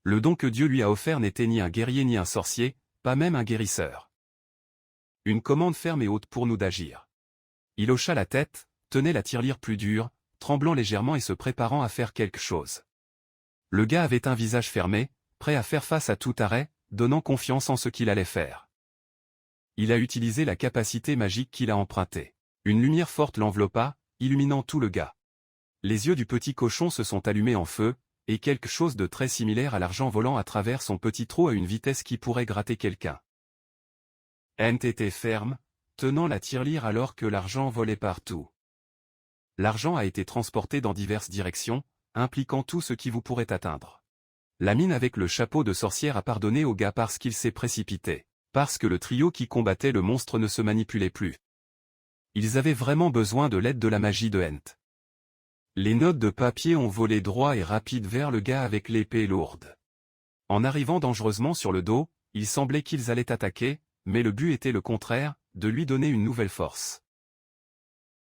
Le don que Dieu lui a offert n'était ni un guerrier ni un sorcier, pas même un guérisseur. Une commande ferme et haute pour nous d'agir. Il hocha la tête, tenait la tirelire plus dure, tremblant légèrement et se préparant à faire quelque chose. Le gars avait un visage fermé, prêt à faire face à tout arrêt, donnant confiance en ce qu'il allait faire. Il a utilisé la capacité magique qu'il a empruntée. Une lumière forte l'enveloppa, illuminant tout le gars. Les yeux du petit cochon se sont allumés en feu, et quelque chose de très similaire à l'argent volant à travers son petit trou à une vitesse qui pourrait gratter quelqu'un. Ent était ferme, tenant la tirelire alors que l'argent volait partout. L'argent a été transporté dans diverses directions, impliquant tout ce qui vous pourrait atteindre. La mine avec le chapeau de sorcière a pardonné au gars parce qu'il s'est précipité, parce que le trio qui combattait le monstre ne se manipulait plus. Ils avaient vraiment besoin de l'aide de la magie de Ent. Les notes de papier ont volé droit et rapide vers le gars avec l'épée lourde. En arrivant dangereusement sur le dos, il semblait qu'ils allaient attaquer, mais le but était le contraire, de lui donner une nouvelle force.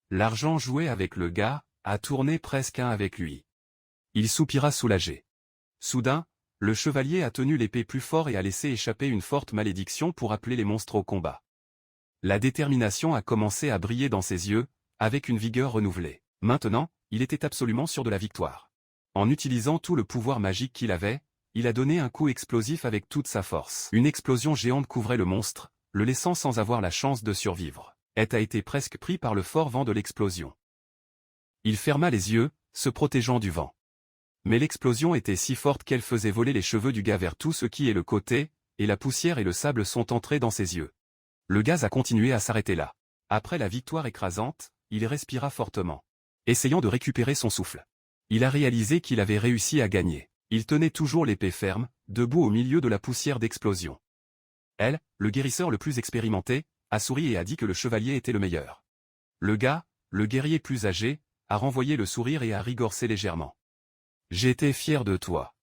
L'argent jouait avec le gars, a tourné presque un avec lui. Il soupira soulagé. Soudain, le chevalier a tenu l'épée plus fort et a laissé échapper une forte malédiction pour appeler les monstres au combat. La détermination a commencé à briller dans ses yeux, avec une vigueur renouvelée. Maintenant, il était absolument sûr de la victoire. En utilisant tout le pouvoir magique qu'il avait, il a donné un coup explosif avec toute sa force. Une explosion géante couvrait le monstre, le laissant sans avoir la chance de survivre. Ed a été presque pris par le fort vent de l'explosion. Il ferma les yeux, se protégeant du vent. Mais l'explosion était si forte qu'elle faisait voler les cheveux du gars vers tout ce qui est le côté, et la poussière et le sable sont entrés dans ses yeux. Le gaz a continué à s'arrêter là. Après la victoire écrasante, il respira fortement, essayant de récupérer son souffle. Il a réalisé qu'il avait réussi à gagner. Il tenait toujours l'épée ferme, debout au milieu de la poussière d'explosion. Elle, le guérisseur le plus expérimenté, a souri et a dit que le chevalier était le meilleur. Le gars, le guerrier plus âgé, a renvoyé le sourire et a rigorcé légèrement. « J'étais fier de toi. »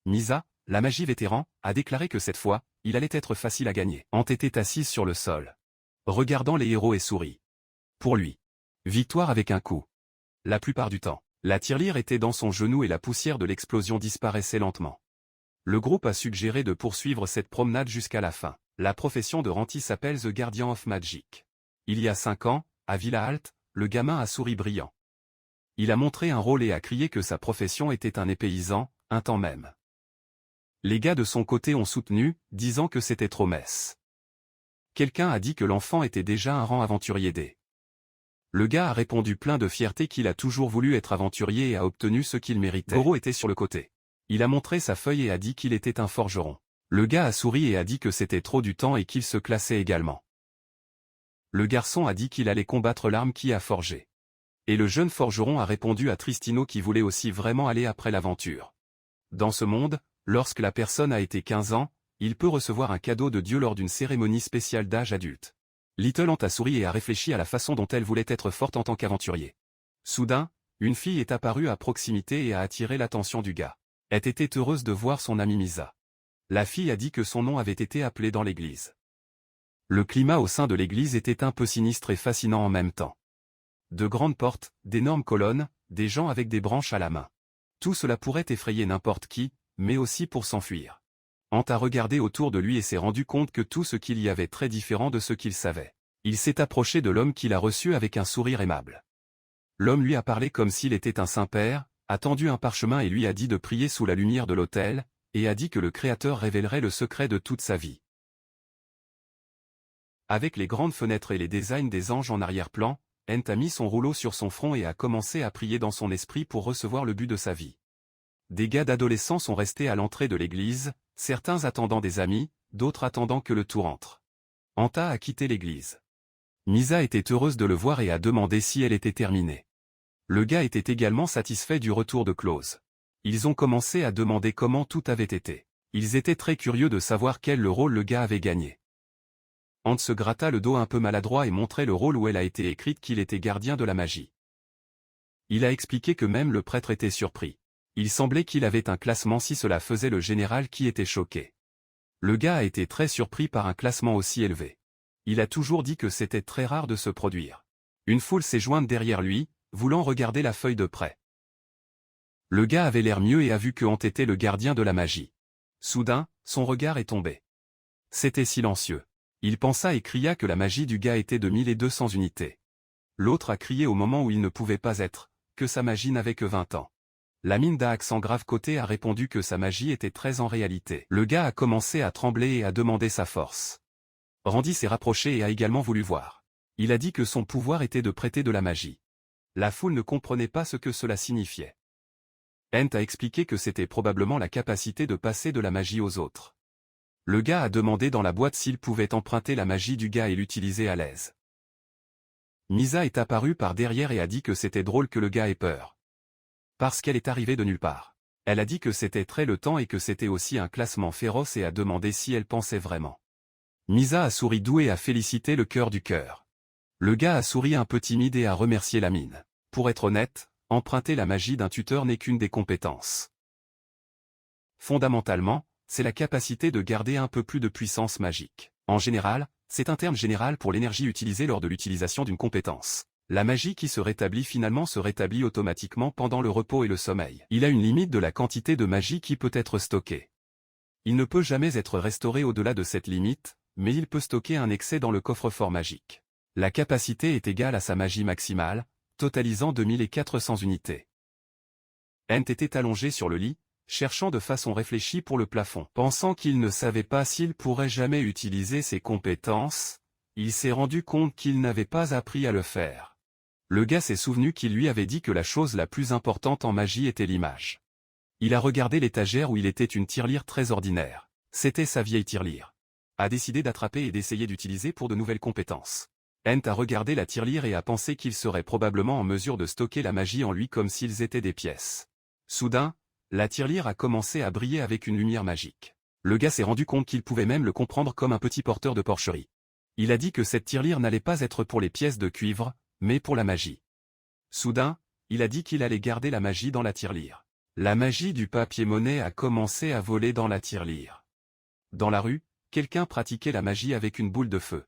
Misa, la magie vétéran, a déclaré que cette fois, il allait être facile à gagner. Ant était assise sur le sol, regardant les héros et sourit. Pour lui, victoire avec un coup. La plupart du temps, la tirelire était dans son genou et la poussière de l'explosion disparaissait lentement. Le groupe a suggéré de poursuivre cette promenade jusqu'à la fin. La profession de Ranti s'appelle The Guardian of Magic. Il y a 5 ans, à Villa Halte, le gamin a souri brillant. Il a montré un rôle et a crié que sa profession était un épéisant, un temps même. Les gars de son côté ont soutenu, disant que c'était trop messe. Quelqu'un a dit que l'enfant était déjà un rang aventurier D. Le gars a répondu plein de fierté qu'il a toujours voulu être aventurier et a obtenu ce qu'il méritait. Goro était sur le côté. Il a montré sa feuille et a dit qu'il était un forgeron. Le gars a souri et a dit que c'était trop du temps et qu'il se classait également. Le garçon a dit qu'il allait combattre l'arme qui a forgé. Et le jeune forgeron a répondu à Tristino qui voulait aussi vraiment aller après l'aventure. Dans ce monde, lorsque la personne a été 15 ans, il peut recevoir un cadeau de Dieu lors d'une cérémonie spéciale d'âge adulte. Little Ant a souri et a réfléchi à la façon dont elle voulait être forte en tant qu'aventurier. Soudain, une fille est apparue à proximité et a attiré l'attention du gars. Elle était heureuse de voir son amie Misa. La fille a dit que son nom avait été appelé dans l'église. Le climat au sein de l'église était un peu sinistre et fascinant en même temps. De grandes portes, d'énormes colonnes, des gens avec des branches à la main. Tout cela pourrait effrayer n'importe qui, mais aussi pour s'enfuir. Ant a regardé autour de lui et s'est rendu compte que tout ce qu'il y avait très différent de ce qu'il savait. Il s'est approché de l'homme qu'il a reçu avec un sourire aimable. L'homme lui a parlé comme s'il était un saint-père, a tendu un parchemin et lui a dit de prier sous la lumière de l'autel, et a dit que le Créateur révélerait le secret de toute sa vie. Avec les grandes fenêtres et les designs des anges en arrière-plan, Ent a mis son rouleau sur son front et a commencé à prier dans son esprit pour recevoir le but de sa vie. Des gars d'adolescents sont restés à l'entrée de l'église, certains attendant des amis, d'autres attendant que le tour entre. Anta a quitté l'église. Misa était heureuse de le voir et a demandé si elle était terminée. Le gars était également satisfait du retour de Klaus. Ils ont commencé à demander comment tout avait été. Ils étaient très curieux de savoir quel le rôle le gars avait gagné. Ant se gratta le dos un peu maladroit et montrait le rôle où elle a été écrite qu'il était gardien de la magie. Il a expliqué que même le prêtre était surpris. Il semblait qu'il avait un classement si cela faisait le général qui était choqué. Le gars a été très surpris par un classement aussi élevé. Il a toujours dit que c'était très rare de se produire. Une foule s'est jointe derrière lui, voulant regarder la feuille de près. Le gars avait l'air mieux et a vu que Ant était le gardien de la magie. Soudain, son regard est tombé. C'était silencieux. Il pensa et cria que la magie du gars était de 1200 unités. L'autre a crié au moment où il ne pouvait pas être, que sa magie n'avait que 20 ans. La mine d'un accent grave côté a répondu que sa magie était 13 en réalité. Le gars a commencé à trembler et à demander sa force. Randy s'est rapproché et a également voulu voir. Il a dit que son pouvoir était de prêter de la magie. La foule ne comprenait pas ce que cela signifiait. Ent a expliqué que c'était probablement la capacité de passer de la magie aux autres. Le gars a demandé dans la boîte s'il pouvait emprunter la magie du gars et l'utiliser à l'aise. Misa est apparue par derrière et a dit que c'était drôle que le gars ait peur. Parce qu'elle est arrivée de nulle part. Elle a dit que c'était très le temps et que c'était aussi un classement féroce et a demandé si elle pensait vraiment. Misa a souri doux et a félicité le cœur du cœur. Le gars a souri un peu timide et a remercié la mine. Pour être honnête, emprunter la magie d'un tuteur n'est qu'une des compétences. Fondamentalement, c'est la capacité de garder un peu plus de puissance magique. En général, c'est un terme général pour l'énergie utilisée lors de l'utilisation d'une compétence. La magie qui se rétablit finalement se rétablit automatiquement pendant le repos et le sommeil. Il a une limite de la quantité de magie qui peut être stockée. Il ne peut jamais être restauré au-delà de cette limite, mais il peut stocker un excès dans le coffre-fort magique. La capacité est égale à sa magie maximale, totalisant 2400 unités. Ent était allongé sur le lit, cherchant de façon réfléchie pour le plafond. Pensant qu'il ne savait pas s'il pourrait jamais utiliser ses compétences, il s'est rendu compte qu'il n'avait pas appris à le faire. Le gars s'est souvenu qu'il lui avait dit que la chose la plus importante en magie était l'image. Il a regardé l'étagère où il était une tirelire très ordinaire. C'était sa vieille tirelire. A décidé d'attraper et d'essayer d'utiliser pour de nouvelles compétences. Ent a regardé la tirelire et a pensé qu'il serait probablement en mesure de stocker la magie en lui comme s'ils étaient des pièces. Soudain, la tirelire a commencé à briller avec une lumière magique. Le gars s'est rendu compte qu'il pouvait même le comprendre comme un petit porteur de porcherie. Il a dit que cette tirelire n'allait pas être pour les pièces de cuivre, mais pour la magie. Soudain, il a dit qu'il allait garder la magie dans la tirelire. La magie du papier-monnaie a commencé à voler dans la tirelire. Dans la rue, quelqu'un pratiquait la magie avec une boule de feu.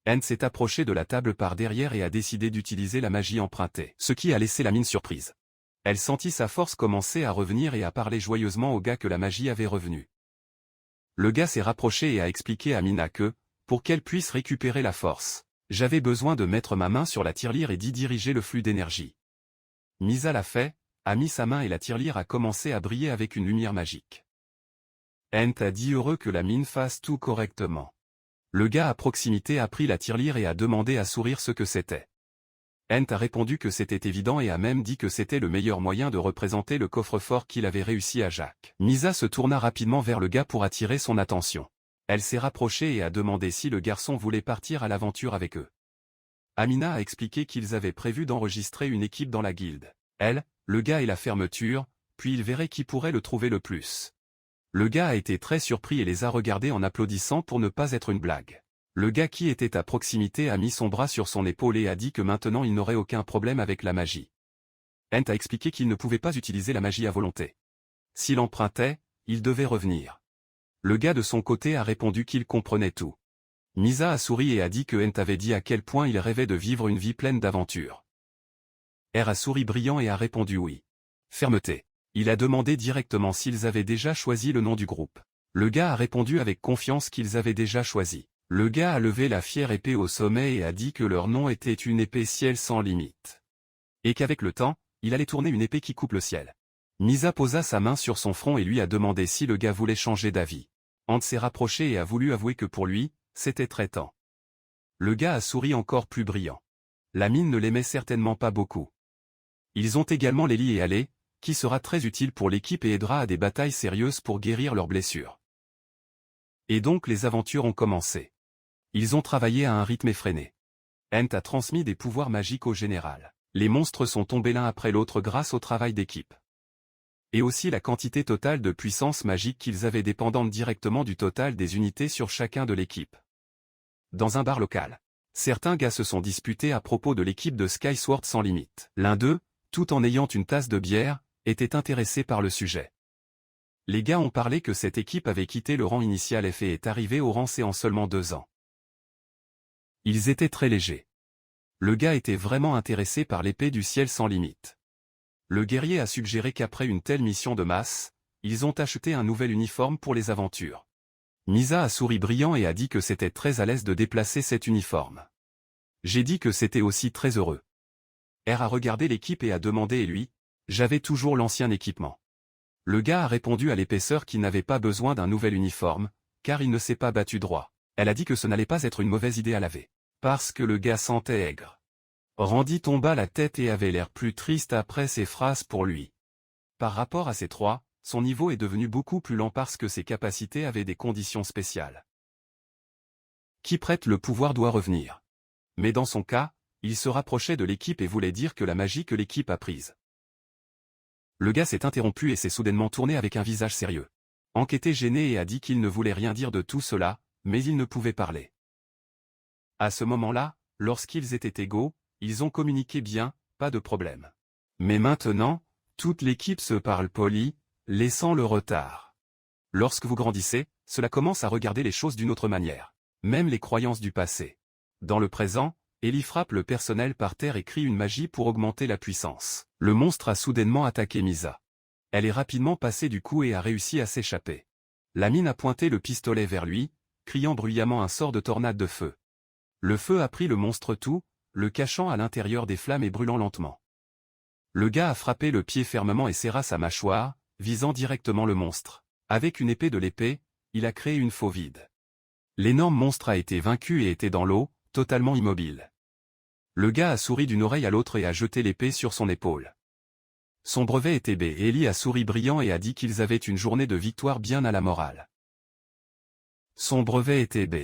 Ent s'est approché de la table par derrière et a décidé d'utiliser la magie empruntée, ce qui a laissé la mine surprise. Elle sentit sa force commencer à revenir et a parlé joyeusement au gars que la magie avait revenu. Le gars s'est rapproché et a expliqué à Mina que, pour qu'elle puisse récupérer la force, j'avais besoin de mettre ma main sur la tirelire et d'y diriger le flux d'énergie. Misa l'a fait, a mis sa main et la tirelire a commencé à briller avec une lumière magique. Ent a dit heureux que la mine fasse tout correctement. Le gars à proximité a pris la tirelire et a demandé à sourire ce que c'était. Ent a répondu que c'était évident et a même dit que c'était le meilleur moyen de représenter le coffre-fort qu'il avait réussi à Jacques. Misa se tourna rapidement vers le gars pour attirer son attention. Elle s'est rapprochée et a demandé si le garçon voulait partir à l'aventure avec eux. Amina a expliqué qu'ils avaient prévu d'enregistrer une équipe dans la guilde. Elle, le gars et la fermeture, puis ils verraient qui pourrait le trouver le plus. Le gars a été très surpris et les a regardés en applaudissant pour ne pas être une blague. Le gars qui était à proximité a mis son bras sur son épaule et a dit que maintenant il n'aurait aucun problème avec la magie. Ent a expliqué qu'il ne pouvait pas utiliser la magie à volonté. S'il empruntait, il devait revenir. Le gars de son côté a répondu qu'il comprenait tout. Misa a souri et a dit que Ent avait dit à quel point il rêvait de vivre une vie pleine d'aventures. R a souri brillant et a répondu oui. Fermeté. Il a demandé directement s'ils avaient déjà choisi le nom du groupe. Le gars a répondu avec confiance qu'ils avaient déjà choisi. Le gars a levé la fière épée au sommet et a dit que leur nom était une épée ciel sans limite. Et qu'avec le temps, il allait tourner une épée qui coupe le ciel. Misa posa sa main sur son front et lui a demandé si le gars voulait changer d'avis. Ent s'est rapproché et a voulu avouer que pour lui, c'était très temps. Le gars a souri encore plus brillant. La mine ne l'aimait certainement pas beaucoup. Ils ont également Lely et Allé, qui sera très utile pour l'équipe et aidera à des batailles sérieuses pour guérir leurs blessures. Et donc les aventures ont commencé. Ils ont travaillé à un rythme effréné. Ent a transmis des pouvoirs magiques au général. Les monstres sont tombés l'un après l'autre grâce au travail d'équipe. Et aussi la quantité totale de puissance magique qu'ils avaient dépendante directement du total des unités sur chacun de l'équipe. Dans un bar local, certains gars se sont disputés à propos de l'équipe de Skyward sans limite. L'un d'eux, tout en ayant une tasse de bière, était intéressé par le sujet. Les gars ont parlé que cette équipe avait quitté le rang initial F et est arrivée au rang C en seulement 2 ans. Ils étaient très légers. Le gars était vraiment intéressé par l'épée du ciel sans limite. Le guerrier a suggéré qu'après une telle mission de masse, Ils ont acheté un nouvel uniforme pour les aventures. Misa a souri brillant et a dit que c'était très à l'aise de déplacer cet uniforme. J'ai dit que c'était aussi très heureux. R a regardé l'équipe et a demandé et lui, j'avais toujours l'ancien équipement. Le gars a répondu à l'épaisseur qu'il n'avait pas besoin d'un nouvel uniforme, car il ne s'est pas battu droit. Elle a dit que ce n'allait pas être une mauvaise idée à laver. Parce que le gars sentait aigre. Randy tomba la tête et avait l'air plus triste après ces phrases pour lui. Par rapport à ces trois, son niveau est devenu beaucoup plus lent parce que ses capacités avaient des conditions spéciales. Qui prête le pouvoir doit revenir. Mais dans son cas, il se rapprochait de l'équipe et voulait dire que la magie que l'équipe a prise. Le gars s'est interrompu et s'est soudainement tourné avec un visage sérieux. Hank était gêné et a dit qu'il ne voulait rien dire de tout cela, mais il ne pouvait parler. À ce moment-là, lorsqu'ils étaient égaux, ils ont communiqué bien, pas de problème. Mais maintenant, toute l'équipe se parle poli, laissant le retard. Lorsque vous grandissez, cela commence à regarder les choses d'une autre manière. Même les croyances du passé. Dans le présent, Ellie frappe le personnel par terre et crie une magie pour augmenter la puissance. Le monstre a soudainement attaqué Misa. Elle est rapidement passée du coup et a réussi à s'échapper. La mine a pointé le pistolet vers lui, criant bruyamment un sort de tornade de feu. Le feu a pris le monstre tout, le cachant à l'intérieur des flammes et brûlant lentement. Le gars a frappé le pied fermement et serra sa mâchoire, visant directement le monstre. Avec une épée de l'épée, il a créé une faux vide. L'énorme monstre a été vaincu et était dans l'eau, totalement immobile. Le gars a souri d'une oreille à l'autre et a jeté l'épée sur son épaule. Son brevet était B et Ellie a souri brillant et a dit qu'ils avaient une journée de victoire bien à la morale. Son brevet était B.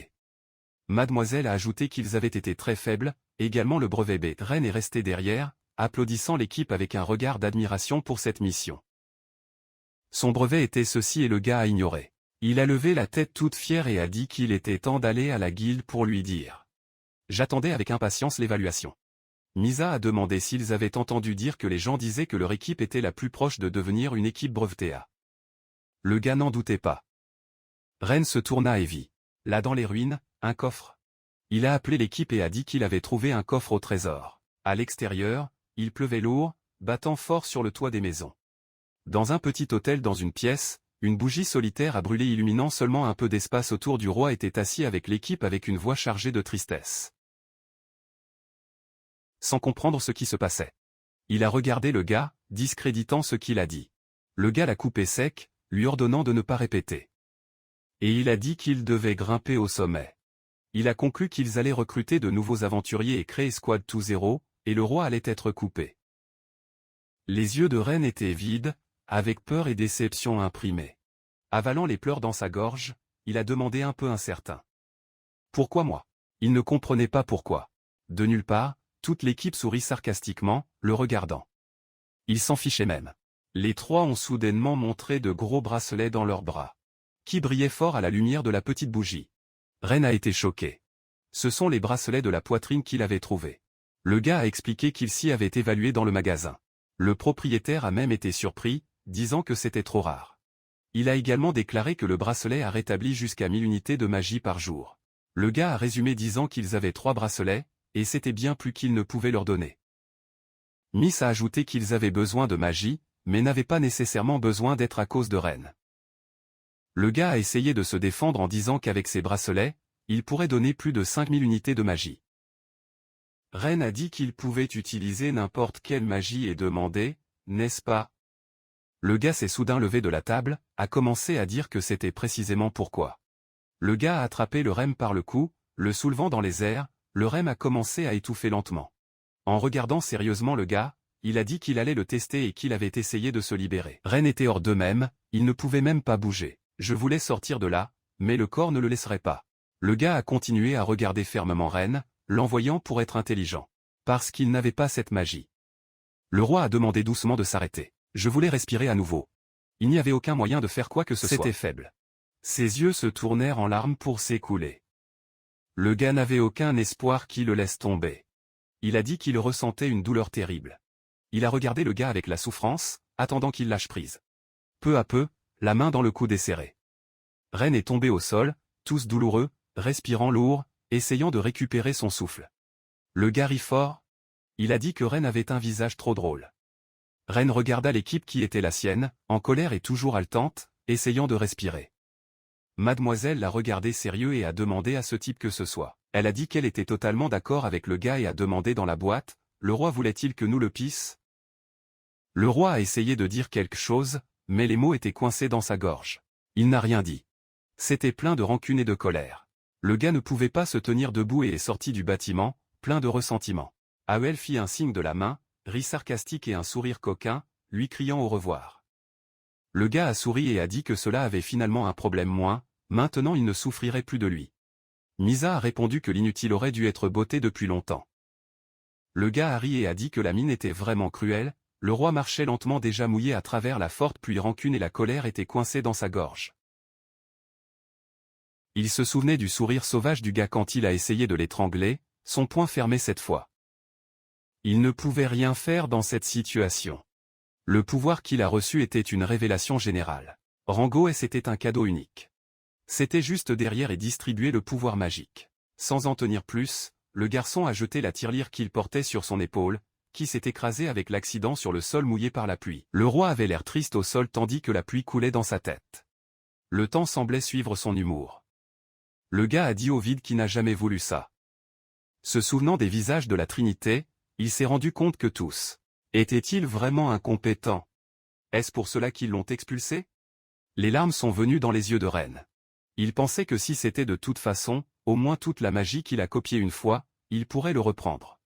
Mademoiselle a ajouté qu'ils avaient été très faibles, également le brevet B. Ren est resté derrière, applaudissant l'équipe avec un regard d'admiration pour cette mission. Son brevet était ceci et le gars a ignoré. Il a levé la tête toute fière et a dit qu'il était temps d'aller à la guilde pour lui dire. J'attendais avec impatience l'évaluation. Misa a demandé s'ils avaient entendu dire que les gens disaient que leur équipe était la plus proche de devenir une équipe brevetée. Le gars n'en doutait pas. Ren se tourna et vit. Là dans les ruines, un coffre. Il a appelé l'équipe et a dit qu'il avait trouvé un coffre au trésor. À l'extérieur, il pleuvait lourd, battant fort sur le toit des maisons. Dans un petit hôtel dans une pièce, une bougie solitaire a brûlé illuminant seulement un peu d'espace autour du roi était assis avec l'équipe avec une voix chargée de tristesse. Sans comprendre ce qui se passait. Il a regardé le gars, discréditant ce qu'il a dit. Le gars l'a coupé sec, lui ordonnant de ne pas répéter. Et il a dit qu'il devait grimper au sommet. Il a conclu qu'ils allaient recruter de nouveaux aventuriers et créer Squad 2-0, et le roi allait être coupé. Les yeux de Ren étaient vides, avec peur et déception imprimés. Avalant les pleurs dans sa gorge, il a demandé un peu incertain. Pourquoi moi? Il ne comprenait pas pourquoi. De nulle part, toute l'équipe sourit sarcastiquement, le regardant. Il s'en fichait même. Les trois ont soudainement montré de gros bracelets dans leurs bras, qui brillaient fort à la lumière de la petite bougie. Ren a été choqué. Ce sont les bracelets de la poitrine qu'il avait trouvés. Le gars a expliqué qu'il s'y avait évalué dans le magasin. Le propriétaire a même été surpris, disant que c'était trop rare. Il a également déclaré que le bracelet a rétabli jusqu'à 1000 unités de magie par jour. Le gars a résumé disant qu'ils avaient 3 bracelets, et c'était bien plus qu'ils ne pouvaient leur donner. Miss a ajouté qu'ils avaient besoin de magie, mais n'avaient pas nécessairement besoin d'être à cause de Ren. Le gars a essayé de se défendre en disant qu'avec ses bracelets, il pourrait donner plus de 5000 unités de magie. Ren a dit qu'il pouvait utiliser n'importe quelle magie et demandé, n'est-ce pas? Le gars s'est soudain levé de la table, a commencé à dire que c'était précisément pourquoi. Le gars a attrapé le rem par le cou, le soulevant dans les airs, le rem a commencé à étouffer lentement. En regardant sérieusement le gars, il a dit qu'il allait le tester et qu'il avait essayé de se libérer. Ren était hors d'eux-mêmes, il ne pouvait même pas bouger. Je voulais sortir de là, mais le corps ne le laisserait pas. Le gars a continué à regarder fermement Ren, l'envoyant pour être intelligent. Parce qu'il n'avait pas cette magie. Le roi a demandé doucement de s'arrêter. Je voulais respirer à nouveau. Il n'y avait aucun moyen de faire quoi que ce soit. C'était faible. Ses yeux se tournèrent en larmes pour s'écouler. Le gars n'avait aucun espoir qu'il le laisse tomber. Il a dit qu'il ressentait une douleur terrible. Il a regardé le gars avec la souffrance, attendant qu'il lâche prise. Peu à peu, la main dans le coude est serrée. Ren est tombé au sol, tous douloureux, respirant lourd, essayant de récupérer son souffle. Le gars rit fort. Il a dit que Ren avait un visage trop drôle. Reine regarda l'équipe qui était la sienne, en colère et toujours haletante, essayant de respirer. Mademoiselle l'a regardé sérieux et a demandé à ce type que ce soit. Elle a dit qu'elle était totalement d'accord avec le gars et a demandé dans la boîte, le roi voulait-il que nous le pisse? Le roi a essayé de dire quelque chose, mais les mots étaient coincés dans sa gorge. Il n'a rien dit. C'était plein de rancune et de colère. Le gars ne pouvait pas se tenir debout et est sorti du bâtiment, plein de ressentiment. Ael fit un signe de la main, rit sarcastique et un sourire coquin, lui criant au revoir. Le gars a souri et a dit que cela avait finalement un problème moins, maintenant il ne souffrirait plus de lui. Misa a répondu que l'inutile aurait dû être botté depuis longtemps. Le gars a ri et a dit que la mine était vraiment cruelle, le roi marchait lentement déjà mouillé à travers la forte pluie rancune et la colère était coincée dans sa gorge. Il se souvenait du sourire sauvage du gars quand il a essayé de l'étrangler, son poing fermé cette fois. Il ne pouvait rien faire dans cette situation. Le pouvoir qu'il a reçu était une révélation générale. Rango S était un cadeau unique. C'était juste derrière et distribuer le pouvoir magique. Sans en tenir plus, le garçon a jeté la tirelire qu'il portait sur son épaule, qui s'est écrasée avec l'accident sur le sol mouillé par la pluie. Le roi avait l'air triste au sol tandis que la pluie coulait dans sa tête. Le temps semblait suivre son humour. Le gars a dit au vide qu'il n'a jamais voulu ça. Se souvenant des visages de la Trinité, il s'est rendu compte que tous étaient-ils vraiment incompétents? Est-ce pour cela qu'ils l'ont expulsé? Les larmes sont venues dans les yeux de Reine. Il pensait que si c'était de toute façon, au moins toute la magie qu'il a copiée une fois, il pourrait le reprendre.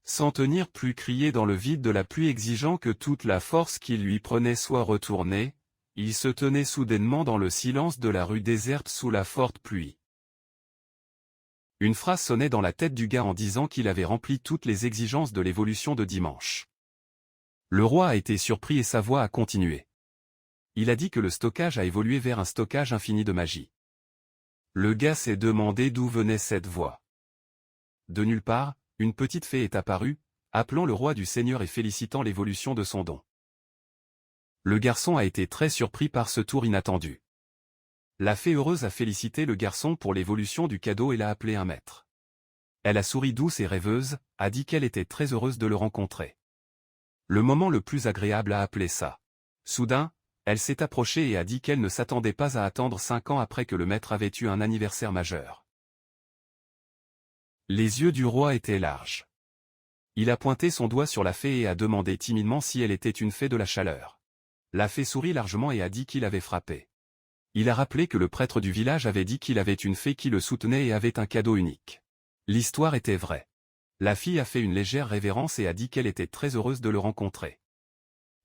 Sans tenir plus crier dans le vide de la pluie exigeant que toute la force qu'il lui prenait soit retournée, il se tenait soudainement dans le silence de la rue déserte sous la forte pluie. Une phrase sonnait dans la tête du gars en disant qu'il avait rempli toutes les exigences de l'évolution de dimanche. Le roi a été surpris et sa voix a continué. Il a dit que le stockage a évolué vers un stockage infini de magie. Le gars s'est demandé d'où venait cette voix. De nulle part, une petite fée est apparue, appelant le roi du Seigneur et félicitant l'évolution de son don. Le garçon a été très surpris par ce tour inattendu. La fée heureuse a félicité le garçon pour l'évolution du cadeau et l'a appelé un maître. Elle a souri douce et rêveuse, a dit qu'elle était très heureuse de le rencontrer. Le moment le plus agréable a appelé ça. Soudain, elle s'est approchée et a dit qu'elle ne s'attendait pas à attendre 5 ans après que le maître avait eu un anniversaire majeur. Les yeux du roi étaient larges. Il a pointé son doigt sur la fée et a demandé timidement si elle était une fée de la chaleur. La fée sourit largement et a dit qu'il avait frappé. Il a rappelé que le prêtre du village avait dit qu'il avait une fée qui le soutenait et avait un cadeau unique. L'histoire était vraie. La fille a fait une légère révérence et a dit qu'elle était très heureuse de le rencontrer.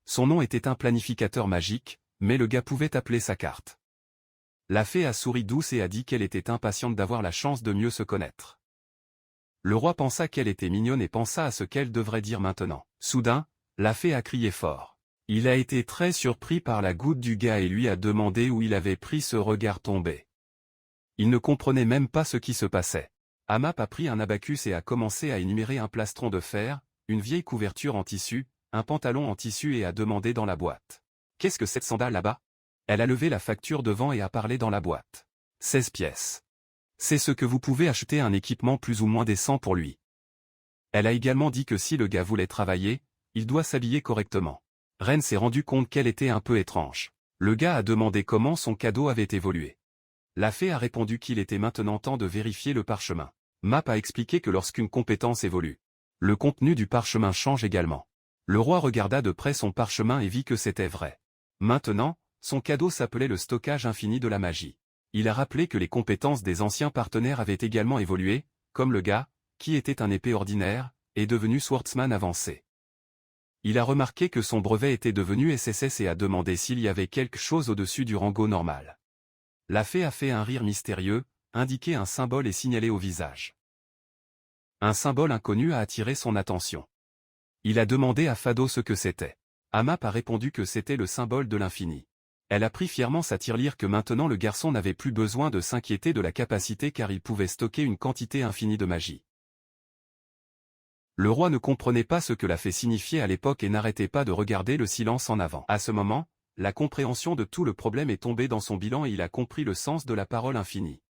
Son nom était un planificateur magique, mais le gars pouvait appeler sa carte. La fée a souri douce et a dit qu'elle était impatiente d'avoir la chance de mieux se connaître. Le roi pensa qu'elle était mignonne et pensa à ce qu'elle devrait dire maintenant. Soudain, la fée a crié fort. Il a été très surpris par la goutte du gars et lui a demandé où il avait pris ce regard tombé. Il ne comprenait même pas ce qui se passait. Amap a pris un abacus et a commencé à énumérer un plastron de fer, une vieille couverture en tissu, un pantalon en tissu et a demandé dans la boîte. « Qu'est-ce que cette sandale là-bas » Elle a levé la facture devant et a parlé dans la boîte. 16 pièces. C'est ce que vous pouvez acheter un équipement plus ou moins décent pour lui. Elle a également dit que si le gars voulait travailler, il doit s'habiller correctement. Reine s'est rendu compte qu'elle était un peu étrange. Le gars a demandé comment son cadeau avait évolué. La fée a répondu qu'il était maintenant temps de vérifier le parchemin. Map a expliqué que lorsqu'une compétence évolue, le contenu du parchemin change également. Le roi regarda de près son parchemin et vit que c'était vrai. Maintenant, son cadeau s'appelait le stockage infini de la magie. Il a rappelé que les compétences des anciens partenaires avaient également évolué, comme le gars, qui était un épée ordinaire, est devenu swordsman avancé. Il a remarqué que son brevet était devenu SSS et a demandé s'il y avait quelque chose au-dessus du rango normal. La fée a fait un rire mystérieux, indiqué un symbole et signalé au visage. Un symbole inconnu a attiré son attention. Il a demandé à Fado ce que c'était. Amap a répondu que c'était le symbole de l'infini. Elle a pris fièrement sa tirelire que maintenant le garçon n'avait plus besoin de s'inquiéter de la capacité car il pouvait stocker une quantité infinie de magie. Le roi ne comprenait pas ce que la fée signifiait à l'époque et n'arrêtait pas de regarder le silence en avant. À ce moment, la compréhension de tout le problème est tombée dans son bilan et il a compris le sens de la parole infinie.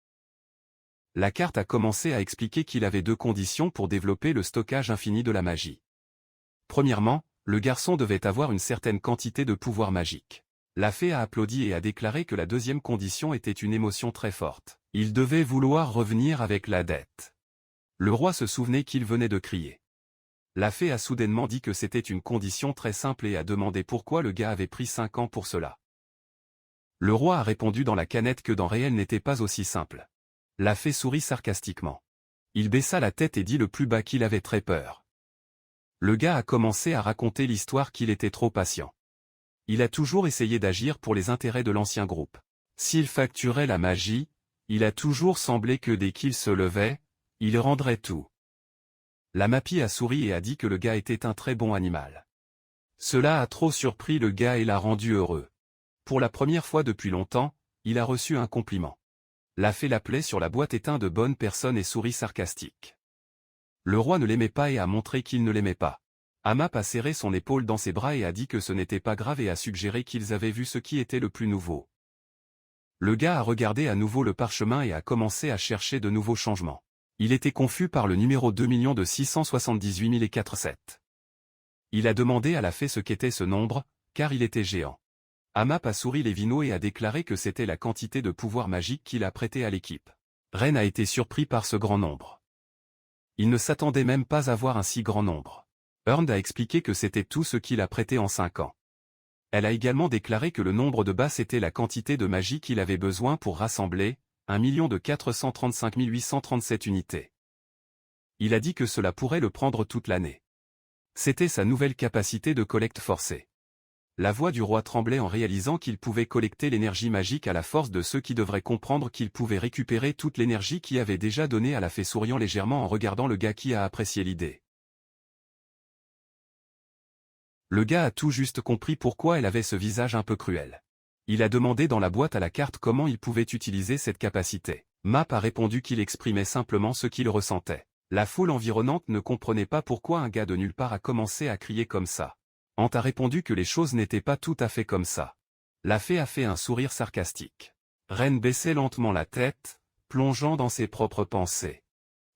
La carte a commencé à expliquer qu'il avait 2 conditions pour développer le stockage infini de la magie. Premièrement, Le garçon devait avoir une certaine quantité de pouvoir magique. La fée a applaudi et a déclaré que la deuxième condition était une émotion très forte. Il devait vouloir revenir avec la dette. Le roi se souvenait qu'il venait de crier. La fée a soudainement dit que c'était une condition très simple et a demandé pourquoi le gars avait pris 5 ans pour cela. Le roi a répondu dans la canette que dans réel n'était pas aussi simple. La fée sourit sarcastiquement. Il baissa la tête et dit le plus bas qu'il avait très peur. Le gars a commencé à raconter l'histoire qu'il était trop patient. Il a toujours essayé d'agir pour les intérêts de l'ancien groupe. S'il facturait la magie, il a toujours semblé que dès qu'il se levait, il rendrait tout. La Mappy a souri et a dit que le gars était un très bon animal. Cela a trop surpris le gars et l'a rendu heureux. Pour la première fois depuis longtemps, il a reçu un compliment. La fée l'appelait sur la boîte éteint de bonne personne et sourit sarcastique. Le roi ne l'aimait pas et a montré qu'il ne l'aimait pas. Amap a serré son épaule dans ses bras et a dit que ce n'était pas grave et a suggéré qu'ils avaient vu ce qui était le plus nouveau. Le gars a regardé à nouveau le parchemin et a commencé à chercher de nouveaux changements. Il était confus par le numéro 2 278 004,7. Il a demandé à la fée ce qu'était ce nombre, car il était géant. Amap a souri les vinots et a déclaré que c'était la quantité de pouvoir magique qu'il a prêté à l'équipe. Ren a été surpris par ce grand nombre. Il ne s'attendait même pas à voir un si grand nombre. Earned a expliqué que c'était tout ce qu'il a prêté en 5 ans. Elle a également déclaré que le nombre de bas était la quantité de magie qu'il avait besoin pour rassembler 1 435 837 unités. Il a dit que cela pourrait le prendre toute l'année. C'était sa nouvelle capacité de collecte forcée. La voix du roi tremblait en réalisant qu'il pouvait collecter l'énergie magique à la force de ceux qui devraient comprendre qu'il pouvait récupérer toute l'énergie qui avait déjà donnée à la fée souriant légèrement en regardant le gars qui a apprécié l'idée. Le gars a tout juste compris pourquoi elle avait ce visage un peu cruel. Il a demandé dans la boîte à la carte comment il pouvait utiliser cette capacité. Map a répondu qu'il exprimait simplement ce qu'il ressentait. La foule environnante ne comprenait pas pourquoi un gars de nulle part a commencé à crier comme ça. Ant a répondu que les choses n'étaient pas tout à fait comme ça. La fée a fait un sourire sarcastique. Ren baissait lentement la tête, plongeant dans ses propres pensées.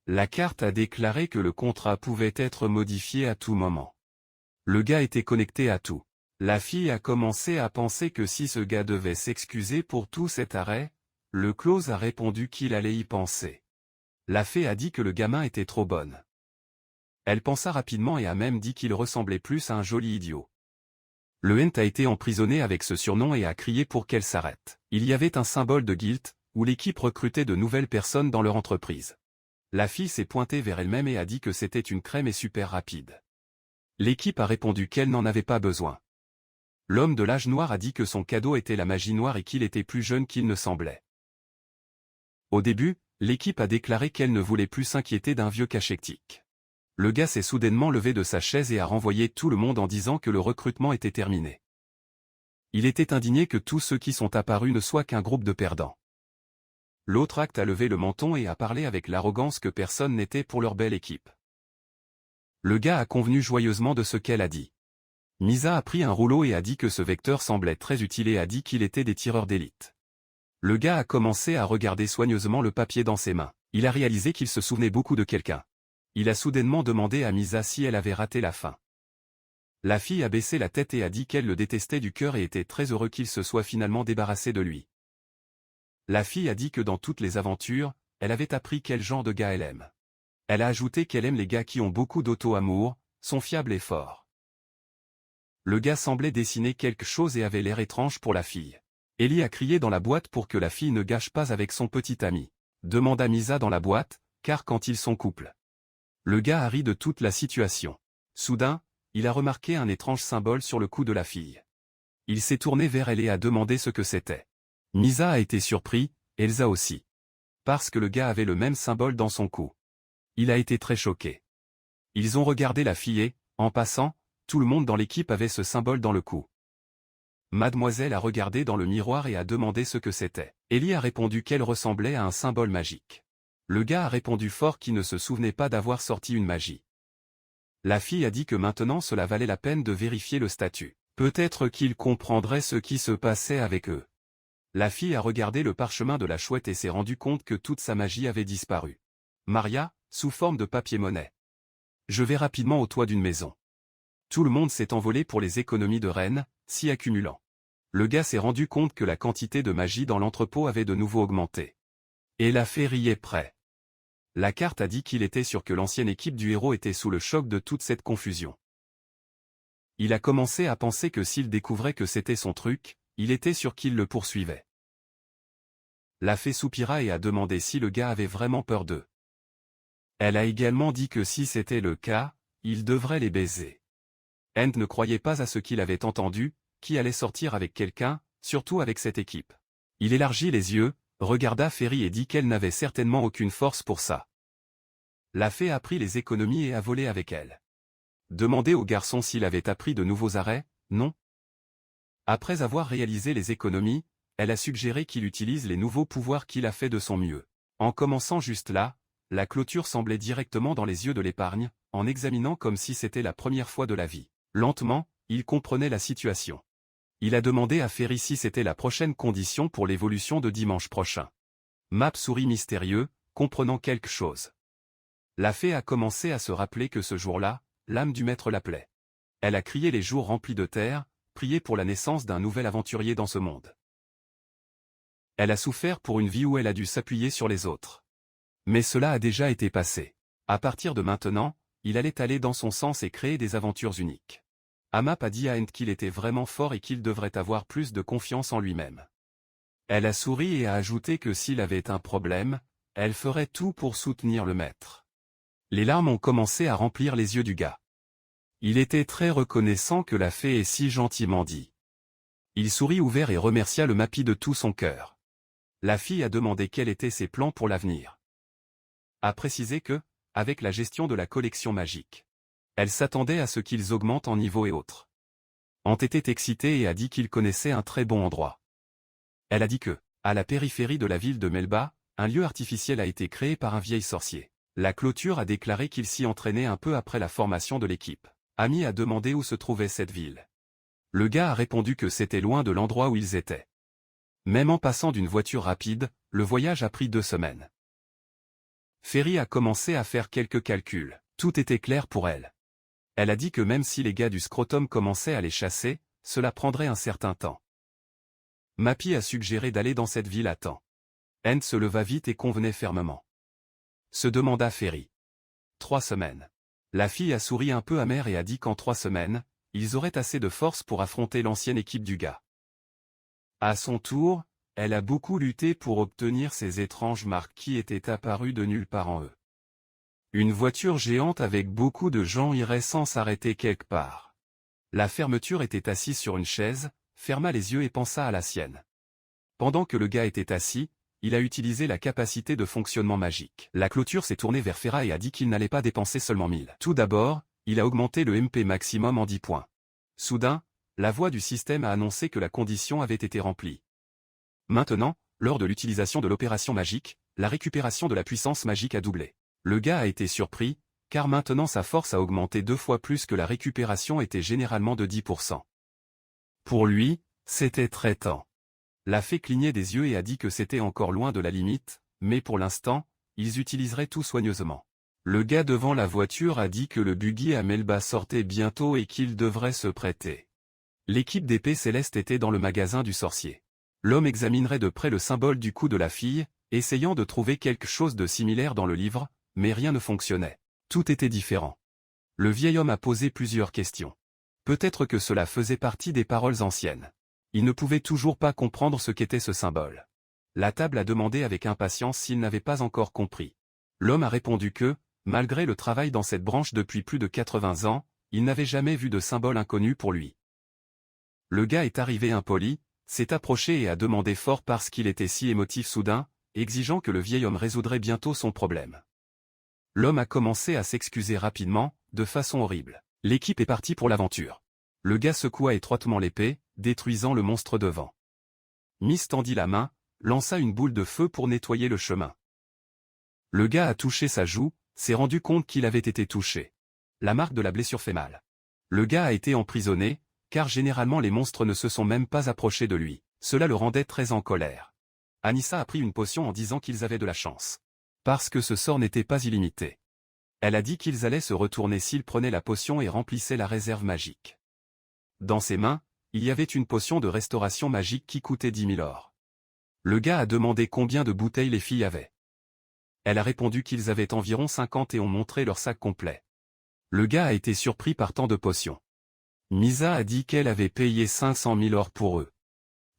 La carte a déclaré que le contrat pouvait être modifié à tout moment. Le gars était connecté à tout. La fille a commencé à penser que si ce gars devait s'excuser pour tout cet arrêt, le close a répondu qu'il allait y penser. La fée a dit que le gamin était trop bonne. Elle pensa rapidement et a même dit qu'il ressemblait plus à un joli idiot. Le Ent a été emprisonné avec ce surnom et a crié pour qu'elle s'arrête. Il y avait un symbole de guilt, où l'équipe recrutait de nouvelles personnes dans leur entreprise. La fille s'est pointée vers elle-même et a dit que c'était une crème et super rapide. L'équipe a répondu qu'elle n'en avait pas besoin. L'homme de l'âge noir a dit que son cadeau était la magie noire et qu'il était plus jeune qu'il ne semblait. Au début, l'équipe a déclaré qu'elle ne voulait plus s'inquiéter d'un vieux cachectique. Le gars s'est soudainement levé de sa chaise et a renvoyé tout le monde en disant que le recrutement était terminé. Il était indigné que tous ceux qui sont apparus ne soient qu'un groupe de perdants. L'autre acte a levé le menton et a parlé avec l'arrogance que personne n'était pour leur belle équipe. Le gars a convenu joyeusement de ce qu'elle a dit. Misa a pris un rouleau et a dit que ce vecteur semblait très utile et a dit qu'il était des tireurs d'élite. Le gars a commencé à regarder soigneusement le papier dans ses mains. Il a réalisé qu'il se souvenait beaucoup de quelqu'un. Il a soudainement demandé à Misa si elle avait raté la fin. La fille a baissé la tête et a dit qu'elle le détestait du cœur et était très heureux qu'il se soit finalement débarrassé de lui. La fille a dit que dans toutes les aventures, elle avait appris quel genre de gars elle aime. Elle a ajouté qu'elle aime les gars qui ont beaucoup d'auto-amour, sont fiables et forts. Le gars semblait dessiner quelque chose et avait l'air étrange pour la fille. Ellie a crié dans la boîte pour que la fille ne gâche pas avec son petit ami. Demanda Misa dans la boîte, car quand ils sont couple. Le gars a ri de toute la situation. Soudain, il a remarqué un étrange symbole sur le cou de la fille. Il s'est tourné vers elle et a demandé ce que c'était. Misa a été surpris, Elsa aussi. Parce que le gars avait le même symbole dans son cou. Il a été très choqué. Ils ont regardé la fille et, en passant, tout le monde dans l'équipe avait ce symbole dans le cou. Mademoiselle a regardé dans le miroir et a demandé ce que c'était. Ellie a répondu qu'elle ressemblait à un symbole magique. Le gars a répondu fort qu'il ne se souvenait pas d'avoir sorti une magie. La fille a dit que maintenant cela valait la peine de vérifier le statut. Peut-être qu'il comprendrait ce qui se passait avec eux. La fille a regardé le parchemin de la chouette et s'est rendu compte que toute sa magie avait disparu. Maria, sous forme de papier-monnaie. Je vais rapidement au toit d'une maison. Tout le monde s'est envolé pour les économies de Rennes, s'y accumulant. Le gars s'est rendu compte que la quantité de magie dans l'entrepôt avait de nouveau augmenté. Et la féerie est prêt. La carte a dit qu'il était sûr que l'ancienne équipe du héros était sous le choc de toute cette confusion. Il a commencé à penser que s'il découvrait que c'était son truc, il était sûr qu'il le poursuivait. La fée soupira et a demandé si le gars avait vraiment peur d'eux. Elle a également dit que si c'était le cas, il devrait les baiser. End ne croyait pas à ce qu'il avait entendu, qui allait sortir avec quelqu'un, surtout avec cette équipe. Il élargit les yeux, regarda Ferry et dit qu'elle n'avait certainement aucune force pour ça. La fée a pris les économies et a volé avec elle. Demandé au garçon s'il avait appris de nouveaux arrêts, non. Après avoir réalisé les économies, elle a suggéré qu'il utilise les nouveaux pouvoirs qu'il a fait de son mieux. En commençant juste là, la clôture semblait directement dans les yeux de l'épargne, en examinant comme si c'était la première fois de la vie. Lentement, il comprenait la situation. Il a demandé à Ferry si c'était la prochaine condition pour l'évolution de dimanche prochain. Map sourit mystérieux, comprenant quelque chose. La fée a commencé à se rappeler que ce jour-là, l'âme du maître l'appelait. Elle a crié les jours remplis de terre, prié pour la naissance d'un nouvel aventurier dans ce monde. Elle a souffert pour une vie où elle a dû s'appuyer sur les autres. Mais cela a déjà été passé. À partir de maintenant, il allait aller dans son sens et créer des aventures uniques. Amap a dit à End qu'il était vraiment fort et qu'il devrait avoir plus de confiance en lui-même. Elle a souri et a ajouté que s'il avait un problème, elle ferait tout pour soutenir le maître. Les larmes ont commencé à remplir les yeux du gars. Il était très reconnaissant que la fée ait si gentiment dit. Il sourit ouvert et remercia le mapi de tout son cœur. La fille a demandé quels étaient ses plans pour l'avenir. A précisé que, avec la gestion de la collection magique, elle s'attendait à ce qu'ils augmentent en niveau et autres. Ant était excitée et a dit qu'il connaissait un très bon endroit. Elle a dit que, à la périphérie de la ville de Melba, un lieu artificiel a été créé par un vieil sorcier. La clôture a déclaré qu'il s'y entraînait un peu après la formation de l'équipe. Ami a demandé où se trouvait cette ville. Le gars a répondu que c'était loin de l'endroit où ils étaient. Même en passant d'une voiture rapide, le voyage a pris 2 semaines. Ferry a commencé à faire quelques calculs. Tout était clair pour elle. Elle a dit que même si les gars du scrotum commençaient à les chasser, cela prendrait un certain temps. Mappy a suggéré d'aller dans cette ville à temps. End se leva vite et convenait fermement. Se demanda Ferry. 3 semaines. La fille a souri un peu amère et a dit qu'en 3 semaines, ils auraient assez de force pour affronter l'ancienne équipe du gars. À son tour, elle a beaucoup lutté pour obtenir ces étranges marques qui étaient apparues de nulle part en eux. Une voiture géante avec beaucoup de gens irait sans s'arrêter quelque part. La fermeture était assise sur une chaise, ferma les yeux et pensa à la sienne. Pendant que le gars était assis, il a utilisé la capacité de fonctionnement magique. La clôture s'est tournée vers Ferra et a dit qu'il n'allait pas dépenser seulement 1000. Tout d'abord, il a augmenté le MP maximum en 10 points. Soudain, la voix du système a annoncé que la condition avait été remplie. Maintenant, lors de l'utilisation de l'opération magique, la récupération de la puissance magique a doublé. Le gars a été surpris, car maintenant sa force a augmenté 2 fois plus que la récupération était généralement de 10%. Pour lui, c'était très temps. La fée clignait des yeux et a dit que c'était encore loin de la limite, mais pour l'instant, ils utiliseraient tout soigneusement. Le gars devant la voiture a dit que le buggy à Melba sortait bientôt et qu'il devrait se prêter. L'équipe d'épée céleste était dans le magasin du sorcier. L'homme examinerait de près le symbole du cou de la fille, essayant de trouver quelque chose de similaire dans le livre, mais rien ne fonctionnait. Tout était différent. Le vieil homme a posé plusieurs questions. Peut-être que cela faisait partie des paroles anciennes. Il ne pouvait toujours pas comprendre ce qu'était ce symbole. La table a demandé avec impatience s'il n'avait pas encore compris. L'homme a répondu que, malgré le travail dans cette branche depuis plus de 80 ans, il n'avait jamais vu de symbole inconnu pour lui. Le gars est arrivé impoli, s'est approché et a demandé fort parce qu'il était si émotif soudain, exigeant que le vieil homme résoudrait bientôt son problème. L'homme a commencé à s'excuser rapidement, de façon horrible. L'équipe est partie pour l'aventure. Le gars secoua étroitement l'épée, détruisant le monstre devant. Miss tendit la main, lança une boule de feu pour nettoyer le chemin. Le gars a touché sa joue, s'est rendu compte qu'il avait été touché. La marque de la blessure fait mal. Le gars a été emprisonné, car généralement les monstres ne se sont même pas approchés de lui. Cela le rendait très en colère. Anissa a pris une potion en disant qu'ils avaient de la chance. Parce que ce sort n'était pas illimité. Elle a dit qu'ils allaient se retourner s'ils prenaient la potion et remplissaient la réserve magique. Dans ses mains, il y avait une potion de restauration magique qui coûtait 10 000 or. Le gars a demandé combien de bouteilles les filles avaient. Elle a répondu qu'ils avaient environ 50 et ont montré leur sac complet. Le gars a été surpris par tant de potions. Misa a dit qu'elle avait payé 500 000 or pour eux.